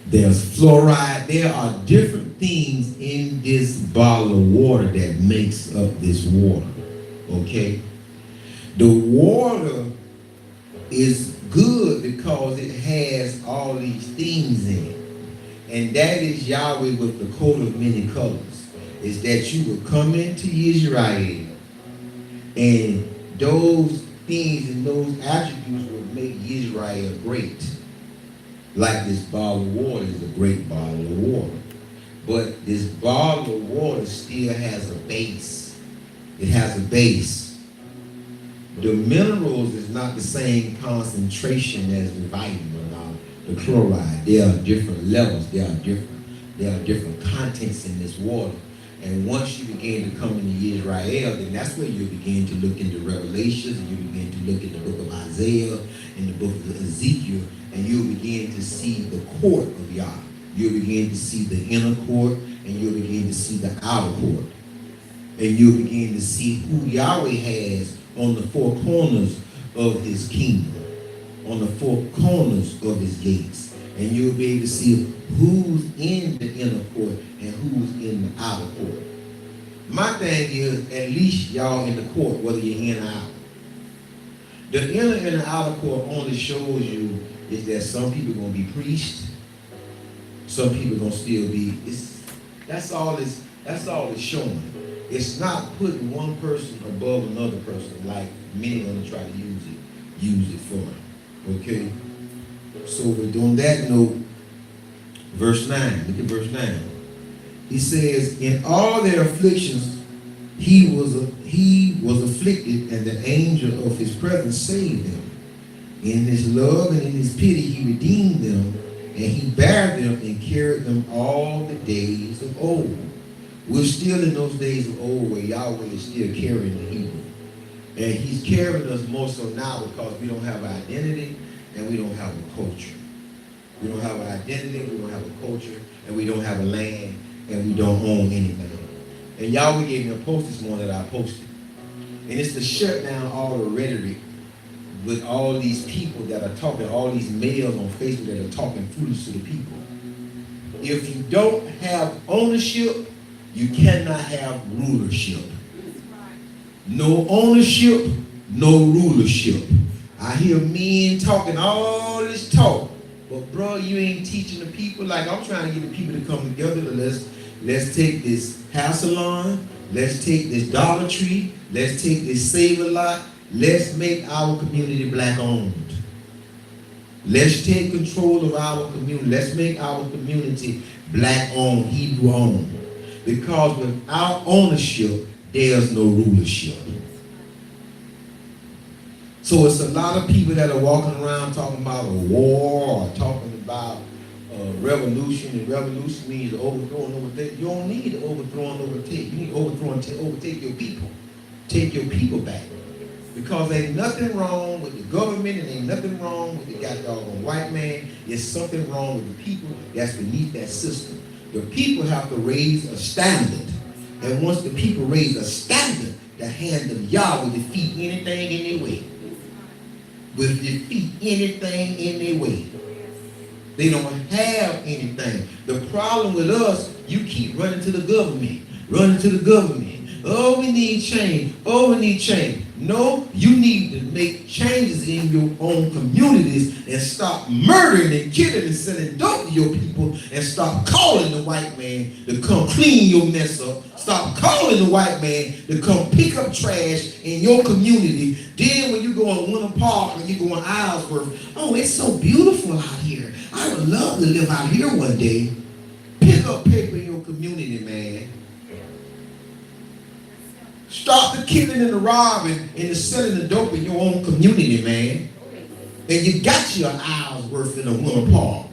there's fluoride. There are different things in this bottle of water that makes up this water, okay? The water is good because it has all these things in it. And that is Yahweh with the coat of many colors. Is that you will come into Israel, and those things and those attributes will make Israel great. Like this bottle of water is a great bottle of water. But this bottle of water still has a base. It has a base. The minerals is not the same concentration as the vitamin or the chloride. There are different levels. There are different contents in this water. And once you begin to come into Israel, then that's where you begin to look into Revelations, and you begin to look in the book of Isaiah, in the book of Ezekiel, and you'll begin to see the court of Yah. You'll begin to see the inner court, and you'll begin to see the outer court. And you'll begin to see who Yahweh has on the four corners of his kingdom, on the four corners of his gates. And you'll be able to see who's in the inner court and who's in the outer court. My thing is, at least y'all in the court, whether you're in or out. The inner and the outer court only shows you is that some people are going to be priests, some people are going to still be, that's all it's showing. It's not putting one person above another person like many are going to try to use it for. Okay? So on that note, verse 9, look at verse 9. He says, in all their afflictions, he was afflicted, and the angel of his presence saved them. In his love and in his pity, he redeemed them, and he bare them and carried them all the days of old. We're still in those days of old where Yahweh is still carrying the Hebrew. And he's carrying us more so now because we don't have an identity and we don't have a culture. We don't have an identity, we don't have a culture, and we don't have a land, and we don't own anything. And Yahweh gave me a post this morning that I posted. And it's to shut down all the rhetoric with all these people that are talking, all these males on Facebook that are talking foolish to the people. If you don't have ownership, you cannot have rulership. No ownership, no rulership. I hear men talking all this talk, but bro, you ain't teaching the people. Like, I'm trying to get the people to come together. Let's take this hair salon, let's take this Dollar Tree, let's take this Save-A-Lot, let's make our community black owned. Let's take control of our community. Let's make our community black owned, Hebrew owned. Because without ownership, there's no rulership. So it's a lot of people that are walking around talking about a war or talking about revolution. And revolution means overthrow and overtake. You don't need to overthrow and overtake. You need to overthrow and overtake your people. Take your people back. Because ain't nothing wrong with the government and ain't nothing wrong with the goddamn white man. There's something wrong with the people that's beneath that system. The people have to raise a standard. And once the people raise a standard, the hand of Yahweh will defeat anything in their way. Will defeat anything in their way. They don't have anything. The problem with us, you keep running to the government. Running to the government. Oh, we need change. Oh, we need change. No, you need to make changes in your own communities and stop murdering and killing and selling dope to your people and stop calling the white man to come clean your mess up. Stop calling the white man to come pick up trash in your community. Then when you go in Winter Park and you go in Islesworth, oh, it's so beautiful out here. I would love to live out here one day. Pick up paper in your community, man. Stop the killing and the robbing and the selling the dope in your own community, man. And you got your hours worth in a Winter Park.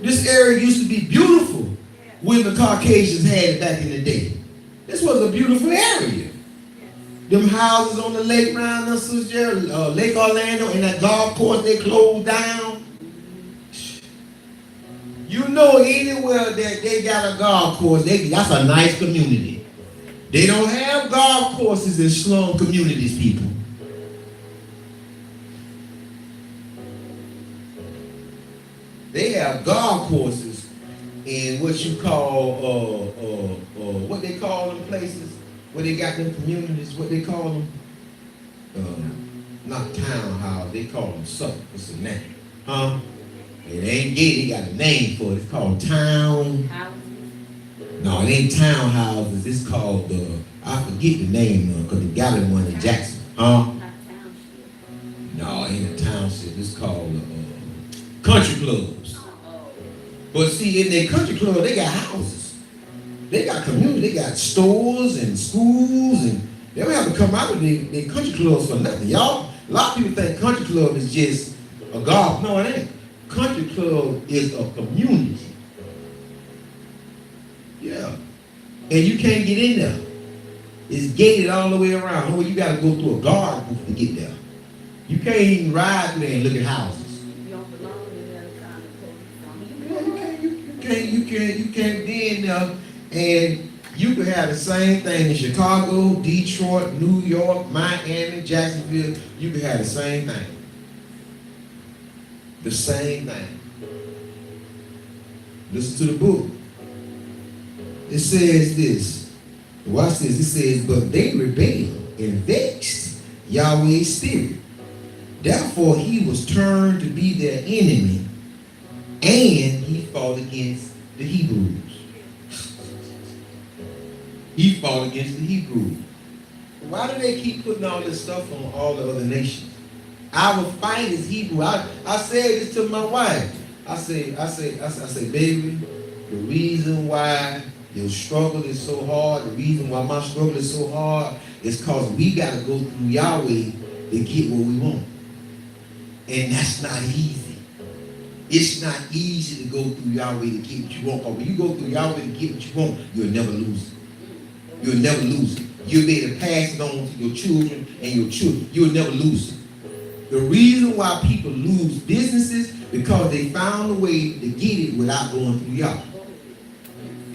This area used to be beautiful when the Caucasians had it back in the day. This was a beautiful area. Them houses on the lake around us, Lake Orlando, and that golf course they closed down. You know, anywhere that they got a golf course, that's a nice community. They don't have golf courses in slum communities, people. They have golf courses in what you call, what they call them places, where they got them communities, what they call them? Not townhouse, they call them something. What's the name? Huh? It ain't gay, they got a name for it. It's called town. No, it ain't townhouses. It's called I forget the name because they got it one in Jackson. Huh? No, it ain't a township. It's called country clubs. But see, in their country club, they got houses. They got community. They got stores and schools, and they don't have to come out with their country clubs for nothing. Y'all, a lot of people think country club is just a golf. No, it ain't. Country club is a community. Yeah. And you can't get in there. It's gated all the way around. Oh, you got to go through a guard booth to get there. You can't even ride through there and look at houses. can't be in there and you could have the same thing in Chicago, Detroit, New York, Miami, Jacksonville. You could have the same thing. The same thing. Listen to the book. It says this. Watch this. It says, but they rebelled and vexed Yahweh's spirit. Therefore, he was turned to be their enemy, and he fought against the Hebrews. He fought against the Hebrews. Why do they keep putting all this stuff on all the other nations? Our fight is Hebrew. I said this to my wife. I say, baby, the reason why your struggle is so hard, the reason why my struggle is so hard is because we got to go through Yahweh to get what we want. And that's not easy. It's not easy to go through Yahweh to get what you want. But when you go through Yahweh to get what you want, you'll never lose it. You'll never lose it. You'll be able to pass it on to your children and your children. You'll never lose it. The reason why people lose businesses because they found a way to get it without going through Yahweh.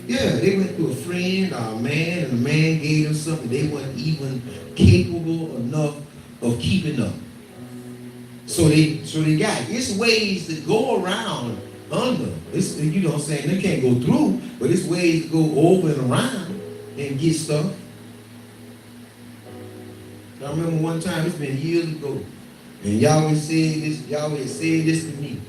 Yeah, they went through a friend or a man, and the man gave them something they weren't even capable enough of keeping up. So they got it. It's ways to go around under. It's, you know what I'm saying? They can't go through, but it's ways to go over and around and get stuff. I remember one time, it's been years ago, and Yahweh said this to me.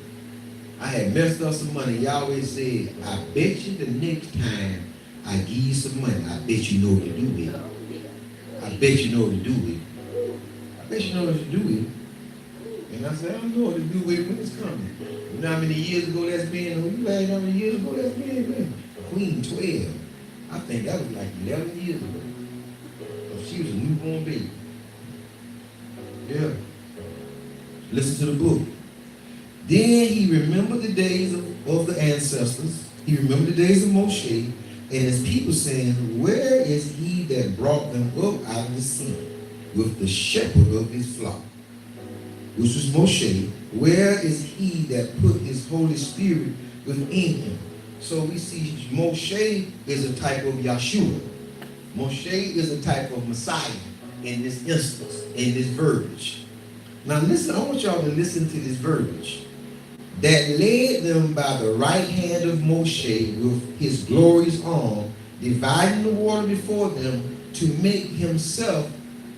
I had messed up some money. Yahweh said, I bet you the next time I give you some money, I bet you know what to do with it. I bet you know what to do with it. I bet you know what to do with it. And I said, I don't know what to do with it when it's coming. You know how many years ago that's been? You ask how many years ago that's been? Queen 12. I think that was like 11 years ago. So she was a newborn baby. Yeah. Listen to the book. Then he remembered the days of the ancestors. He remembered the days of Moshe and his people saying, where is he that brought them up out of the sea with the shepherd of his flock? Which was Moshe. Where is he that put his Holy Spirit within him? So we see Moshe is a type of Yahshua. Moshe is a type of Messiah in this instance, in this verbiage. Now listen, I want y'all to listen to this verbiage. That led them by the right hand of Moshe with his glorious arm, dividing the water before them to make himself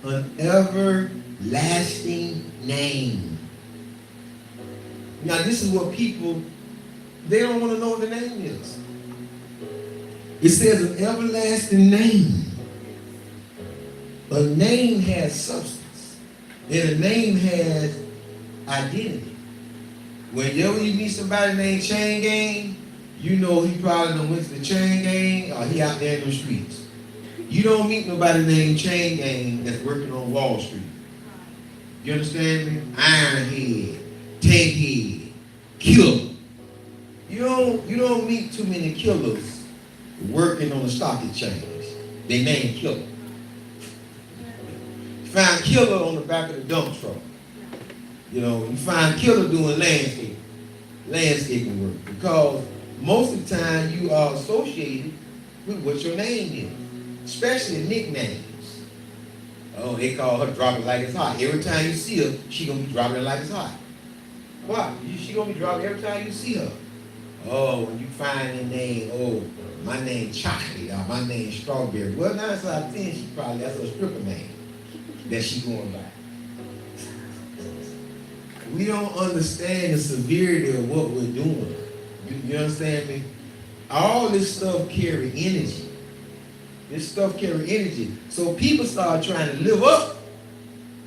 an everlasting name. Now this is what people, they don't want to know what the name is. It says an everlasting name. A name has substance. And a name has identity. Whenever you meet somebody named Chain Gang, you know he probably done went to the Chain Gang or he out there in the streets. You don't meet nobody named Chain Gang that's working on Wall Street. You understand me? Ironhead, Tankhead, Killer. You don't meet too many killers working on the stock exchange. They name Killer. You find Killer on the back of the dump truck. You know, you find Killer doing landscaping work, because most of the time you are associated with what your name is, especially nicknames. Oh, they call her Drop It Like It's Hot. Every time you see her, she gonna be dropping it like it's hot. Why? She gonna be dropping every time you see her. Oh, when you find a name, oh, my name Chocolate, or my name Strawberry. Well, 9 out of 10, she probably, that's a stripper name that she going by. We don't understand the severity of what we're doing. You understand me? All this stuff carry energy. This stuff carry energy. So people start trying to live up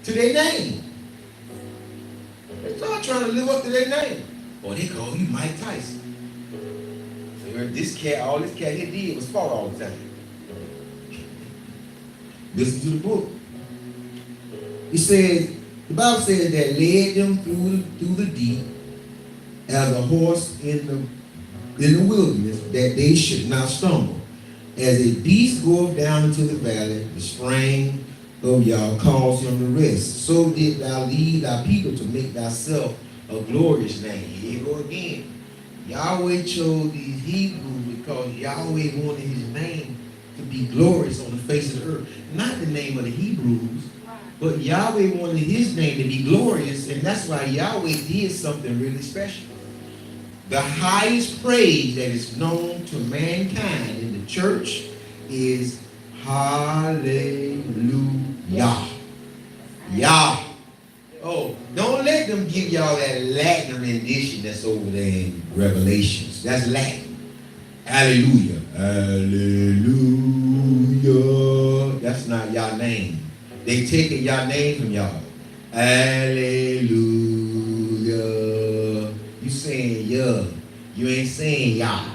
to their name. They start trying to live up to their name. Or they call you Mike Tyson. This cat, all this cat here did was fought all the time. Listen to the book. It says, the Bible says that led them through the deep as a horse in the wilderness, that they should not stumble. As a beast goeth down into the valley, the strain of Yah calls him to rest. So did thou lead thy people to make thyself a glorious name. Here you go again. Yahweh chose these Hebrews because Yahweh wanted his name to be glorious on the face of the earth. Not the name of the Hebrews, but Yahweh wanted his name to be glorious, and that's why Yahweh did something really special. The highest praise that is known to mankind in the church is Hallelujah. Yah. Oh, don't let them give y'all that Latin rendition that's over there in Revelations. That's Latin. Hallelujah. Hallelujah. That's not y'all name. They taking y'all name from y'all. Hallelujah. You saying yeah. You ain't saying Yah.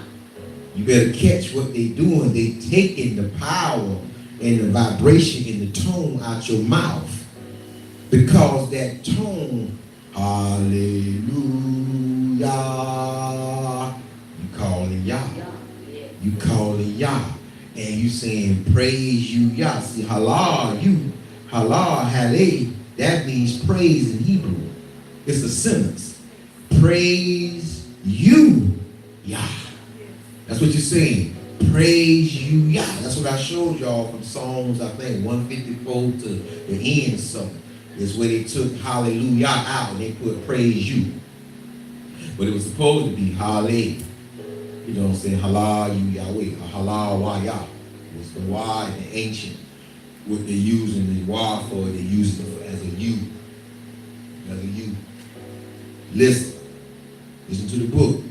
You better catch what they doing. They taking the power and the vibration and the tone out your mouth. Because that tone, hallelujah, you calling Yah. You calling Yah. And you saying praise you Yah. See, halal, you, halal, hale, that means praise in Hebrew. It's a sentence. Praise you Yah. That's what you're saying. Praise you Yah. That's what I showed y'all from Psalms, I think, 154 to the end or something. Is where they took hallelujah out and they put praise you. But it was supposed to be hallelujah. You know what I'm saying? Halal you Yahweh. Or halal wa Yah. It was the Y in the ancient. What they're using the Y for, they use it as a U. As a U. Listen. Listen to the book.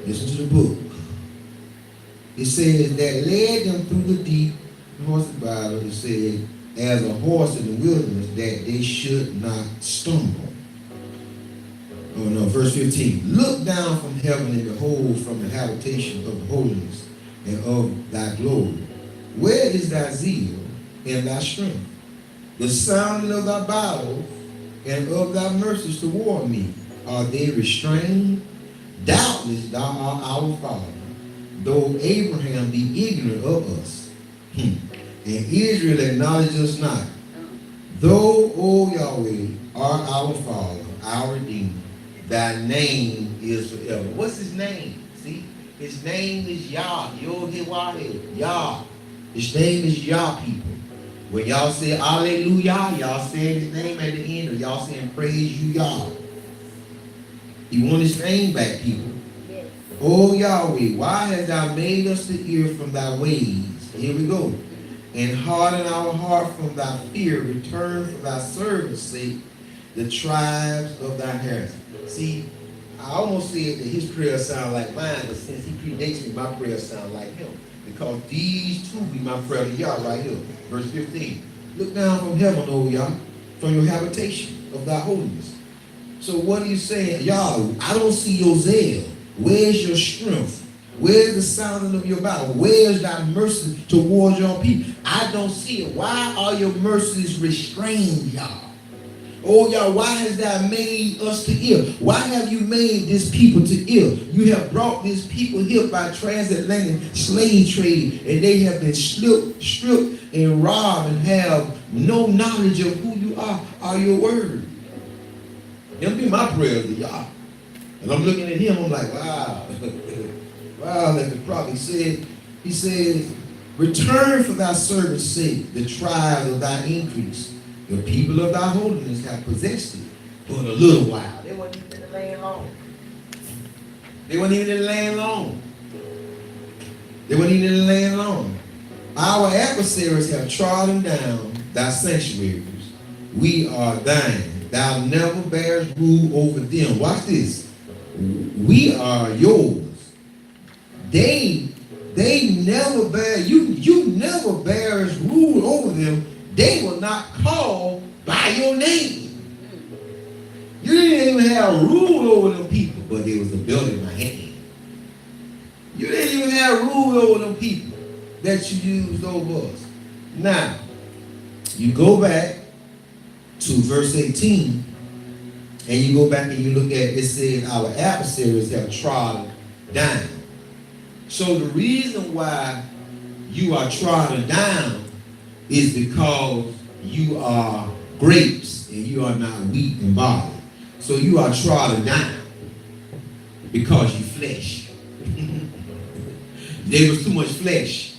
Listen to the book. It says that led them through the deep. The horse of the Bible, it says, as a horse in the wilderness, that they should not stumble. Oh no, verse 15. Look down from heaven and behold from the habitation of the holiness and of thy glory. Where is thy zeal and thy strength? The sounding of thy bowels and of thy mercies toward me, are they restrained? Doubtless thou art our Father, though Abraham be ignorant of us. And Israel acknowledge us not. Though, O Yahweh, art our Father, our Redeemer, thy name is forever. What's his name? See? His name is Yah. Yod-Heh-Wah-Heh. Yah. His name is Yah, people. When y'all say hallelujah, y'all saying his name at the end, or y'all saying praise you, Yah. He wants his name back, people. Yes. O Yahweh, why hast thou made us to hear from thy ways? Here we go. And harden our heart from thy fear, return for thy servant's sake the tribes of thy heritage. See, I almost said that his prayer sound like mine, but since he predates me, my prayer sound like him. Because these two be my prayer to Yah right here. Verse 15. Look down from heaven, O Yah, from your habitation of thy holiness. So what are you saying? Yah, I don't see your zeal. Where's your strength? Where's the sounding of your battle? Where's thy mercy towards your people? I don't see it. Why are your mercies restrained, Yah? Oh, Yah, why has thou made us to ill? Why have you made this people to ill? You have brought this people here by transatlantic slave trade, and they have been stripped and robbed and have no knowledge of who you are your word. It'll be my prayer to Yah. And I'm looking at him, I'm like, wow. Wow, like the prophet said, he says, return for thy servant's sake the tribe of thy increase. The people of thy holiness have possessed it for a little while. They weren't even in the land long. They weren't even in the land long. They weren't even in the land long. Our adversaries have trodden down thy sanctuaries. We are thine. Thou never bearest rule over them. Watch this. We are yours. They never bear, you never bears rule over them. They will not call by your name. You didn't even have rule over them people, but there was a building in my hand. You didn't even have rule over them people that you used over us. Now, you go back to verse 18, and you go back and you look at it says our adversaries have trodden down. So the reason why you are trodden down is because you are grapes and you are not wheat and barley. So you are trodden down. because you flesh. There was too much flesh.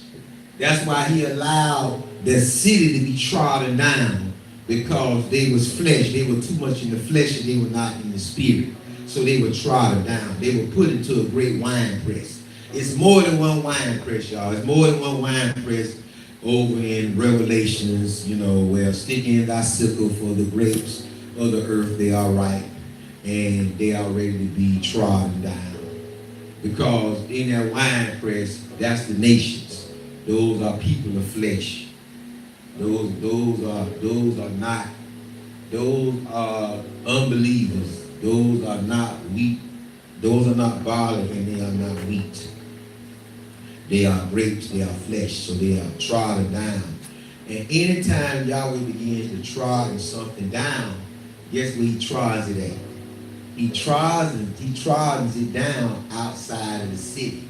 That's why he allowed the city to be trodden down, because they was flesh. They were too much in the flesh and they were not in the spirit. So they were trodden down. They were put into a great wine press. It's more than one wine press, y'all. It's more than one wine press over in Revelations, where sticking in thy sickle, for the grapes of the earth, they are ripe, and they are ready to be trodden down. Because in that wine press, that's the nations. Those are people of flesh. Those are unbelievers. Those are not wheat. Those are not barley, and they are not wheat. They are grapes, they are flesh, so they are trodden down. And anytime Yahweh begins to trod something down, guess where he trods it at? He trods it down outside of the city.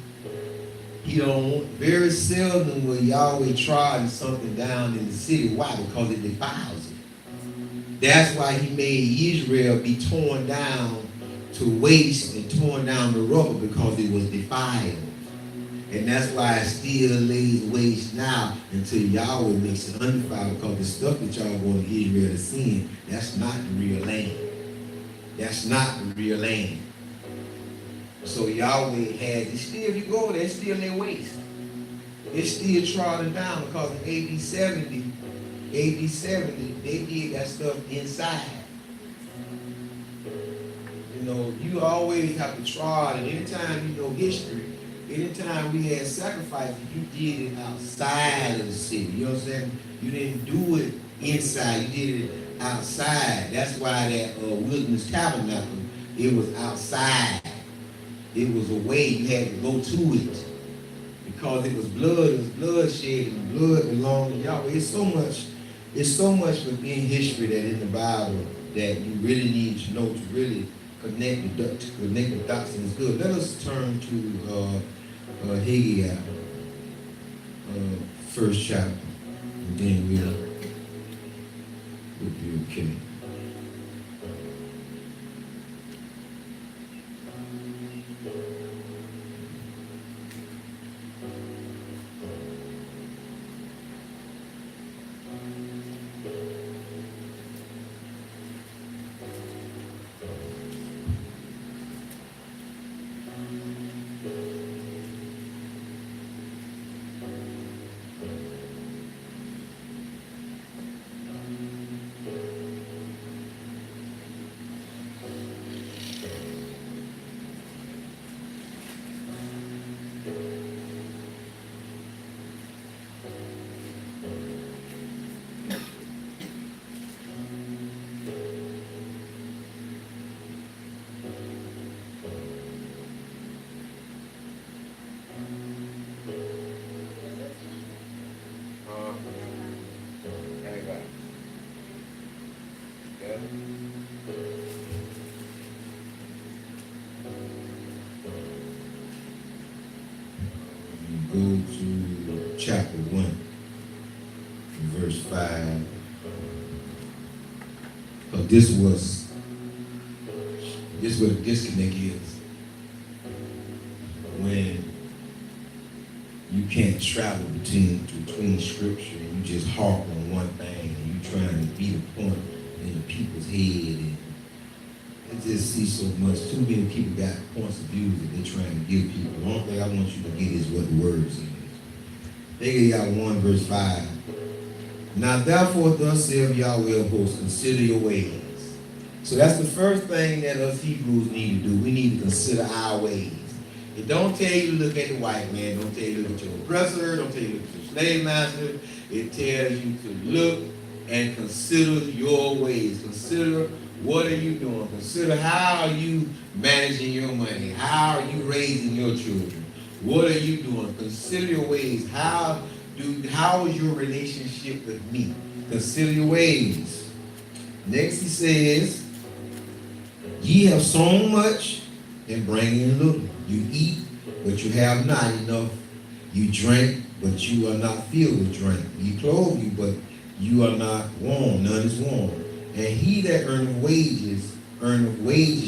Very seldom will Yahweh trod something down in the city. Why? Because it defiles it. That's why he made Israel be torn down to waste and torn down to rubble, because it was defiled. And that's why it still lays waste now until Yahweh makes it undefiled, because the stuff that y'all going to Israel to sin, that's not the real land. That's not the real land. So Yahweh has, it's still, if you go there, it's still in waste. It's still trodden down, because in AD 70, they did that stuff inside. You always have to trod, and anytime history, anytime we had sacrifices, you did it outside of the city. You know what I'm saying? You didn't do it inside, you did it outside. That's why that wilderness tabernacle, it was outside. It was a way you had to go to it, because it was bloodshed, and blood belonged to Yahweh. It's so much within history that in the Bible that you really need to know to really connect the dots, and it's good. Let us turn to Haggai, first chapter, and then we'll be okay. Go to chapter 1, verse 5. But this is what the disconnect is. When you can't travel between scripture, and you just harp on one thing, and you trying to beat a point in the people's head, and I just see so much. Too many people got points of view that they're trying to give people. The only thing I want you to get is what the word says. They gave y'all 1 verse 5. Now therefore thus saith Yahweh of hosts, consider your ways. So that's the first thing that us Hebrews need to do. We need to consider our ways. It don't tell you to look at the white man. Don't tell you to look at your oppressor. Don't tell you to look at your slave master. It tells you to look and consider your ways. Consider what are you doing. Consider how are you managing your money. How are you raising your children. What are you doing? Consider your ways. How is your relationship with me? Consider your ways. Next he says, ye have sown much and bring in little. You eat, but you have not enough. You drink, but you are not filled with drink. You clothe you, but you are not warm. None is warm. And he that earneth wages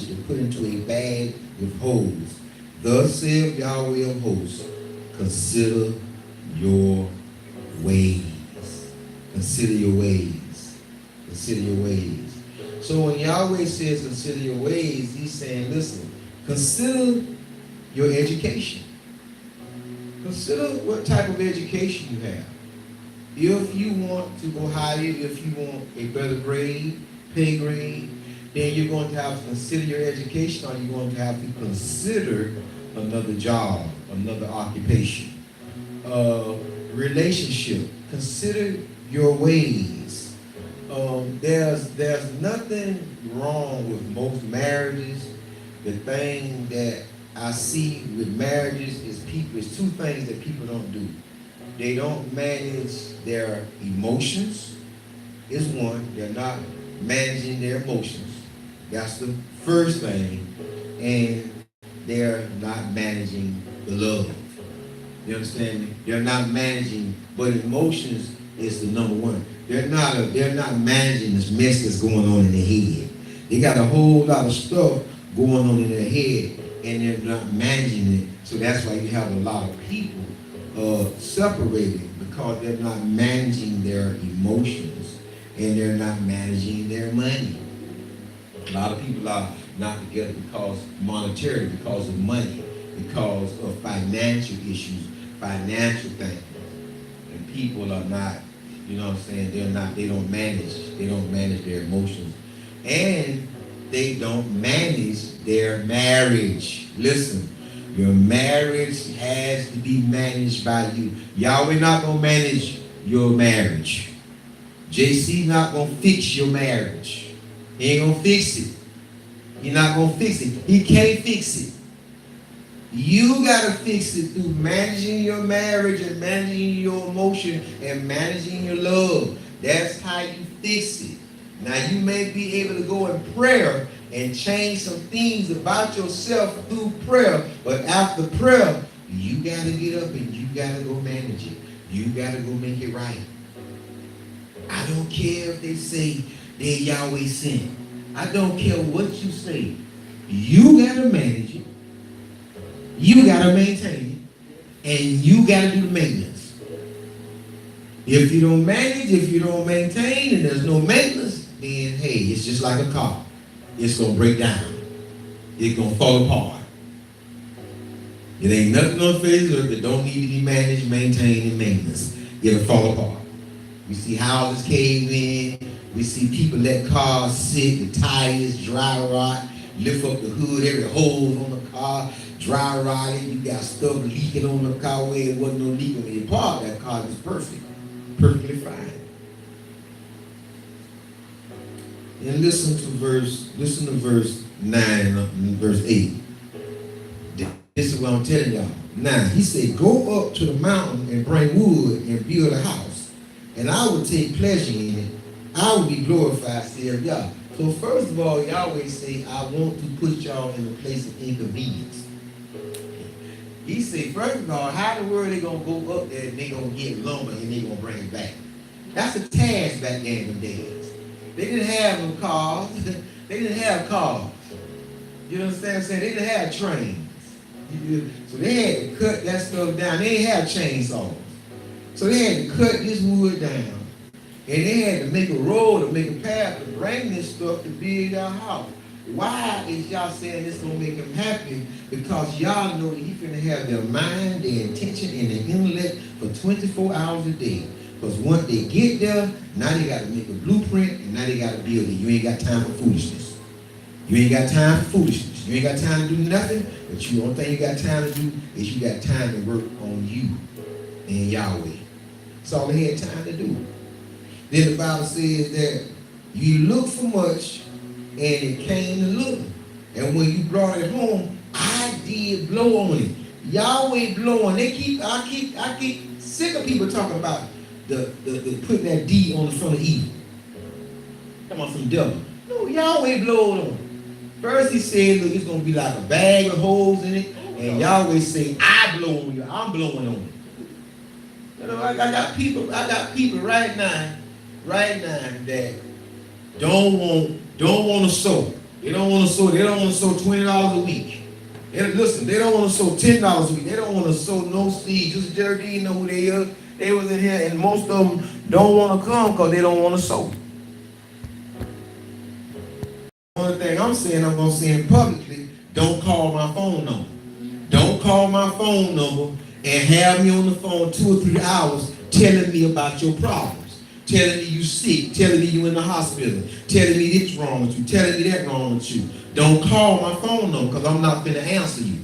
to put into a bag with hosts. Thus saith Yahweh of hosts, consider your ways. Consider your ways. Consider your ways. So when Yahweh says consider your ways, he's saying, listen, consider your education. Consider what type of education you have. If you want to go higher, if you want a better grade, pay grade, then you're going to have to consider your education, or you're going to have to consider another job, another occupation. Relationship. Consider your ways. There's nothing wrong with most marriages. The thing that I see with marriages is two things that people don't do. They don't manage their emotions, is one. They're not managing their emotions. That's the first thing. And they're not managing the love. You understand me? They're not managing, but emotions is the number one. They're not managing this mess that's going on in their head. They got a whole lot of stuff going on in their head, and they're not managing it. So that's why you have a lot of people separated, because they're not managing their emotions and they're not managing their money. A lot of people are not together because of money, because of financial issues, financial things. And people are not, you know what I'm saying, they don't manage their emotions. And they don't manage their marriage. Listen, your marriage has to be managed by you. Yahweh not going to manage your marriage. JC not going to fix your marriage. He ain't going to fix it. He's not going to fix it. He can't fix it. You got to fix it through managing your marriage and managing your emotion and managing your love. That's how you fix it. Now, you may be able to go in prayer and change some things about yourself through prayer, but after prayer, you got to get up and you got to go manage it. You got to go make it right. I don't care if they say they're Yahweh sent. I don't care what you say. You got to manage it. You got to maintain it. And you got to do the maintenance. If you don't manage, if you don't maintain, and there's no maintenance, then hey, it's just like a car. It's going to break down. It's going to fall apart. It ain't nothing on the face of it that don't need to be managed, maintained, and maintenance. It'll fall apart. We see houses cave in. We see people let cars sit, the tires dry rot, lift up the hood, every hole on the car, dry rotting. You got stuff leaking on the car where it wasn't no leak on the part. That car is perfect. Perfectly fine. And listen to verse 9 and verse 8. This is what I'm telling y'all. Now, he said, go up to the mountain and bring wood and build a house, and I will take pleasure in it. I will be glorified, saith Yah. So first of all, Yahweh say, I want to put y'all in a place of inconvenience. He said, first of all, how in the world they going to go up there and they going to get lumber and they going to bring it back? That's a task back there in the days. They didn't have no cars. They didn't have cars. You understand what I'm saying? They didn't have trains. So they had to cut that stuff down. They didn't have chainsaws. So they had to cut this wood down. And they had to make a road or make a path to bring this stuff to build our house. Why is y'all saying this going to make them happy? Because y'all know that he's going to have their mind, their intention, and their intellect for 24 hours a day. Because once they get there, now they got to make a blueprint, and now they got to build it. You ain't got time for foolishness. You ain't got time for foolishness. You ain't got time to do nothing, but the only thing you got time to do is you got time to work on you and Yahweh. That's all they had time to do. Then the Bible says that you look for much, and it came to little. And when you brought it home, I did blow on it. Yahweh blowing. I keep sick of people talking about the putting that D on the front of evil. Come on, from devil. No, Yahweh blowed on it. First he said, look, it's going to be like a bag with holes in it. And Yahweh say, I blow on you. I'm blowing on it. You know, I got people right now that don't want to sow. They don't want to sow. They don't want to sow $20 a week. And listen, they don't want to sow $10 a week. They don't want to sow no seed. Just Jerry know who they are. They was in here, and most of them don't want to come because they don't want to sow. One thing I'm saying, I'm going to say it publicly, don't call my phone number. Don't call my phone number and have me on the phone 2 or 3 hours telling me about your problems, telling me you sick, telling me you in the hospital, telling me this wrong with you, telling me that wrong with you. Don't call my phone number because I'm not going to answer you.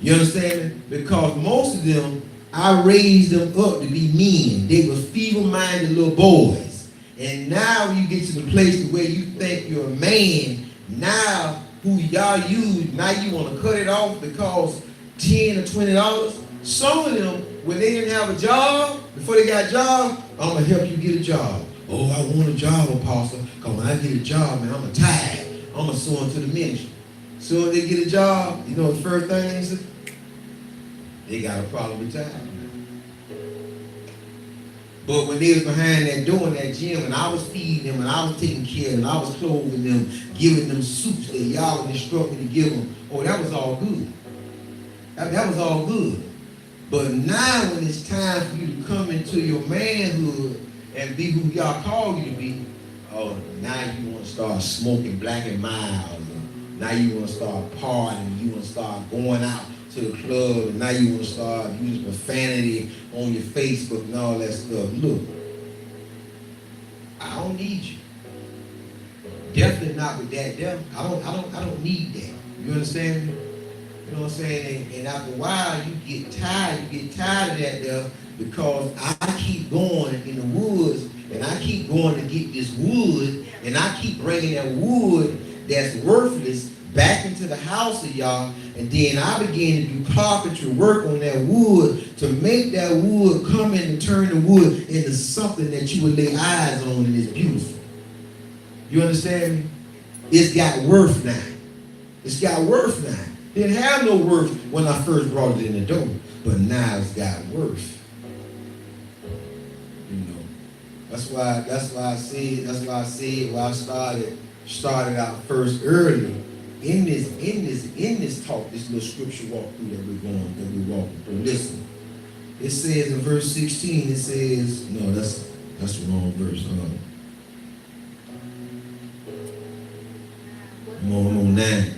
You understand me? Because most of them, I raised them up to be men. They were feeble-minded little boys. And now you get to the place where you think you're a man, now who y'all use, now you want to cut it off because $10 or $20. Some of them, when they didn't have a job, before they got a job, I'm going to help you get a job. Oh, I want a job, Apostle, because when I get a job, man, I'm a tithe. I'm going to sow into the ministry. So if they get a job, you know the first thing they say? They got a problem with tithe. But when they was behind that door in that gym, and I was feeding them, and I was taking care of them, I was clothing them, giving them suits that y'all would instruct me to give them, oh, that was all good. That was all good. But now when it's time for you to come into your manhood and be who y'all call you to be, oh, now you want to start smoking Black and Mild. Now you want to start partying. You want to start going out to the club. And now you want to start using profanity on your Facebook and all that stuff. Look, I don't need you. Definitely not with that devil. I don't need that. You understand me? You know what I'm saying? And after a while, you get tired. You get tired of that devil because I keep going in the woods and I keep going to get this wood and I keep bringing that wood that's worthless back into the house of y'all, and then I begin to do carpentry work on that wood to make that wood come in and turn the wood into something that you would lay eyes on and it's beautiful. You understand me? It's got worth now. It's got worth now. It didn't have no worth when I first brought it in the door, but now it's got worth. You know, that's why I said when I started out first early in this talk, this little scripture walkthrough that we're walking through. Listen, it says in verse 16, it says, no, that's the wrong verse. I'm on 9.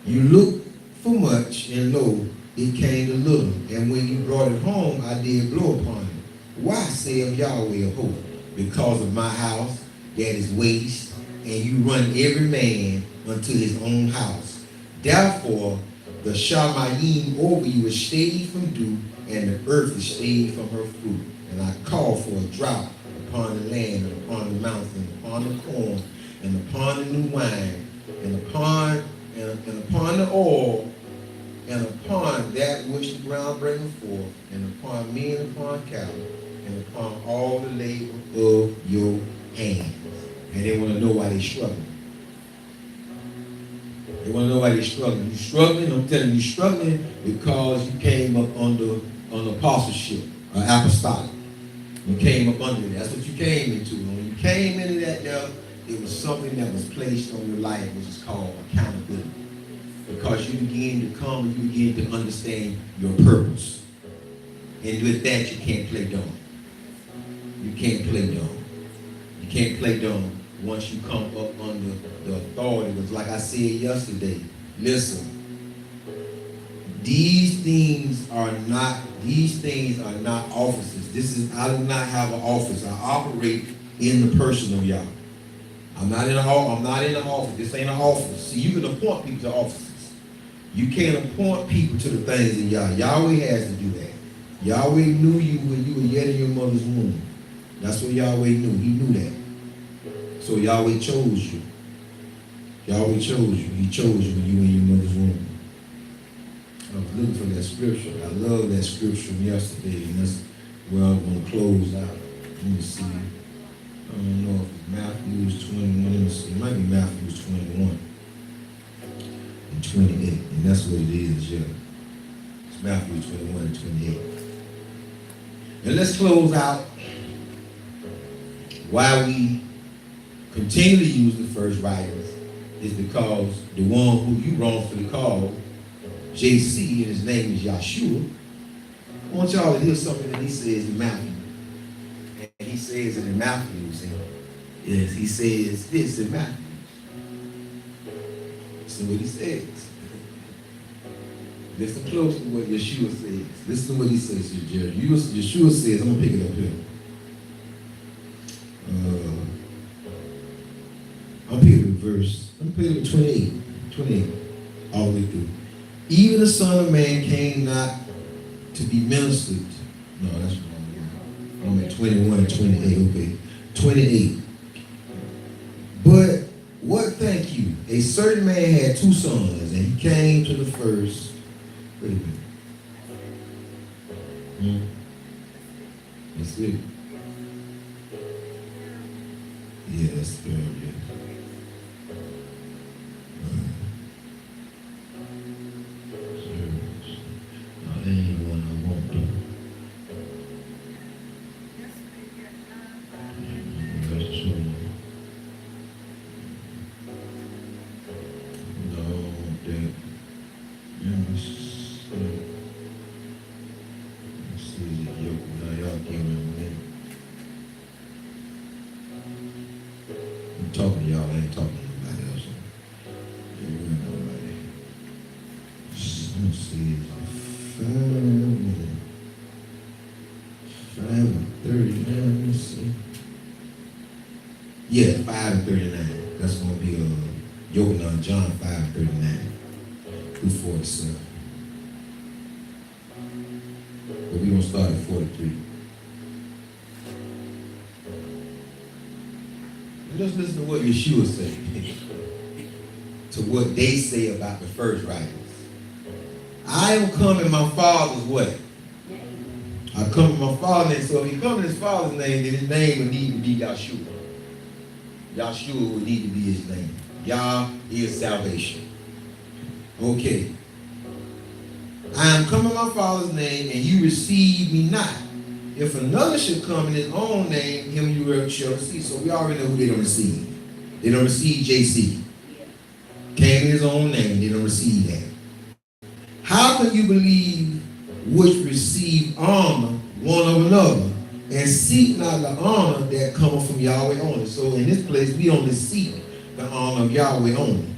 You look for much, and lo, it came to little. And when you brought it home, I did blow upon it. Why, saith Yahweh of hosts? Because of my house that is waste, and you run every man unto his own house. Therefore, the Shamayim over you is stayed from dew, and the earth is stayed from her fruit. And I call for a drought upon the land, and upon the mountain, and upon the corn, and upon the new wine, and upon the oil, and upon that which the ground bringeth forth, and upon me, and upon cattle, and upon all the labor of your hands. And they want to know why they're struggling. They want to know why they're struggling. You're struggling, I'm telling you, you're struggling because you came up under apostleship, or apostolic. You came up under it. That's what you came into. And when you came into that, it was something that was placed on your life, which is called accountability. Because you begin to come and you begin to understand your purpose. And with that, you can't play dumb. You can't play dumb. You can't play dumb once you come up under the authority. Because like I said yesterday, listen, these things are not offices. I do not have an office. I operate in the person of Yahweh. I'm not in the office. This ain't an office. See, you can appoint people to offices. You can't appoint people to the things in Yahweh. Yahweh has to do that. Yahweh knew you when you were yet in your mother's womb. That's what Yahweh knew. He knew that. So Yahweh chose you. Yahweh chose you. He chose you when you were in your mother's womb. I was looking for that scripture. I love that scripture from yesterday, and that's where I'm going to close out. Let me see. I don't know if it's Matthew 21. Let me see. It might be Matthew 21 and 28, and that's what it is, yeah. It's Matthew 21 and 28. And let's close out why we continue to use the first writers is because the one who you wrongfully called JC, and his name is Yahshua. I want y'all to hear something that he says in Matthew. And he says it in Matthew. Yes, he says this in Matthew. Listen to what he says. Listen close to what Yeshua says. Listen to what he says here, Jerry. Yeshua says, I'm going to pick it up here. I'm picking verse, I'm picking up 28, all the way through. Even the Son of Man came not to be ministered. No, that's wrong. I'm at 21 and 28, okay. 28. But what think you? A certain man had two sons, and he came to the first. Wait a minute. That's it. Yeah, that's good, yeah. That ain't what I want to. That's true. No, that. Let's see, now y'all give me a minute. I'm talking to y'all, I ain't talking to nobody else. Let's see. 5:39, let's see. Yeah, 5:39. That's going to be Yochanan, John 5:39 through 47. But we're going to start at 43. Just listen to what Yeshua said, to what they say about the first writers. I am come in my Father's way. I come in my Father's name. So if he comes in his Father's name, then his name would need to be Yahshua. Yahshua would need to be his name. Yah is salvation. Okay. I am come in my Father's name, and you receive me not. If another should come in his own name, him you shall receive. So we already know who they don't receive. They don't receive JC. Came in his own name, they don't receive that. How can you believe which receive honor one of another, and seek not the honor that cometh from Yahweh only? So in this place, we only seek the honor of Yahweh only.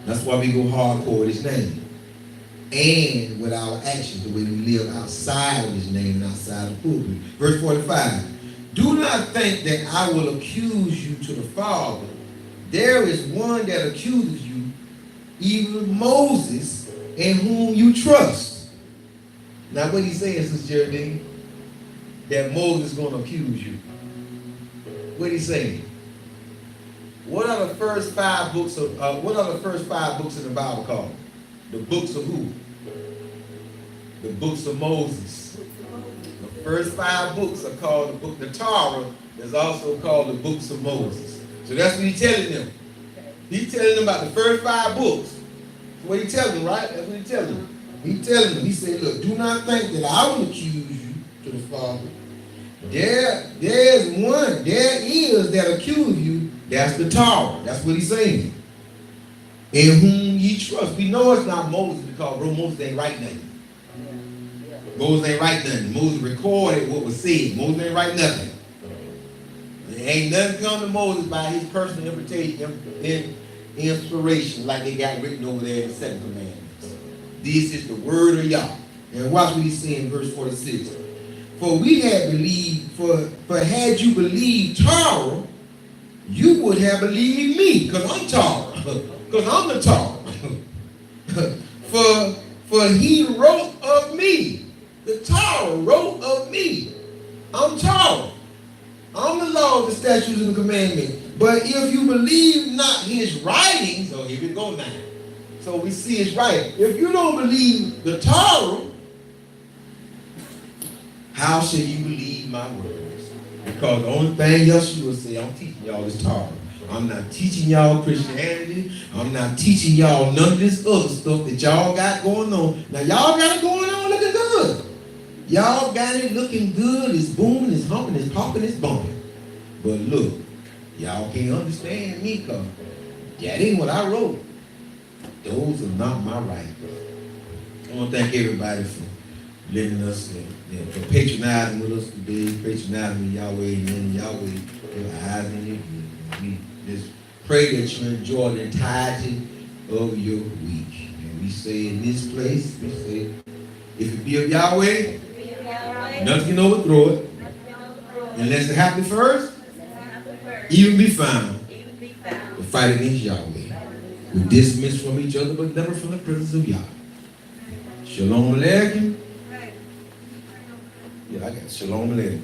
That's why we go hardcore with his name. And with our actions, the way we live outside of his name and outside of the pulpit. Verse 45. Do not think that I will accuse you to the Father. There is one that accuses you, even Moses, in whom you trust. Now what he's saying, Sister Geraldine, that Moses is going to accuse you. What he's saying? What are the first five books of in the Bible called? The books of who? The books of Moses. The first five books are called the book. The Torah is also called the books of Moses. So that's what he's telling them. He's telling them about the first five books. That's what he's telling them, right? That's what he's telling them. He's telling them, he said, look, do not think that I will accuse you to the Father. There is that accuse you. That's the Torah. That's what he's saying. In whom ye trust. We know it's not Moses because Moses ain't write nothing. Moses ain't write nothing. Moses recorded what was said. Moses ain't write nothing. There ain't nothing come to Moses by his personal inspiration like they got written over there in the Second Commandments. This is the word of Yah. And watch what he's saying in verse 46. For we had believed, for had you believed Torah, you would have believed me, because I'm Torah. Because I'm the Torah. for he wrote of me. The Torah wrote of me. I'm Torah. I'm the law, the statutes, and the commandments. But if you believe not his writings, so here we go now. So we see his writing. If you don't believe the Torah, how shall you believe my words? Because the only thing Yeshua say, I'm teaching y'all is Torah. I'm not teaching y'all Christianity. I'm not teaching y'all none of this other stuff that y'all got going on. Now, y'all got it going on looking good. Y'all got it looking good. It's booming, it's humping, it's popping, it's bumping. But look, y'all can't understand me because that ain't what I wrote. Those are not my rights. I want to thank everybody for letting us, for patronizing with us today, patronizing with Yahweh and then Yahweh, your eyes and your ears. We just pray that you enjoy the entirety of your week. And we say in this place, we say, if it be of Yahweh, nothing can overthrow it. Unless the happy first, even be found to fight against Yahweh. We dismiss from each other, but never from the presence of Yah. Shalom Aleichem. Yeah, I got Shalom Aleichem.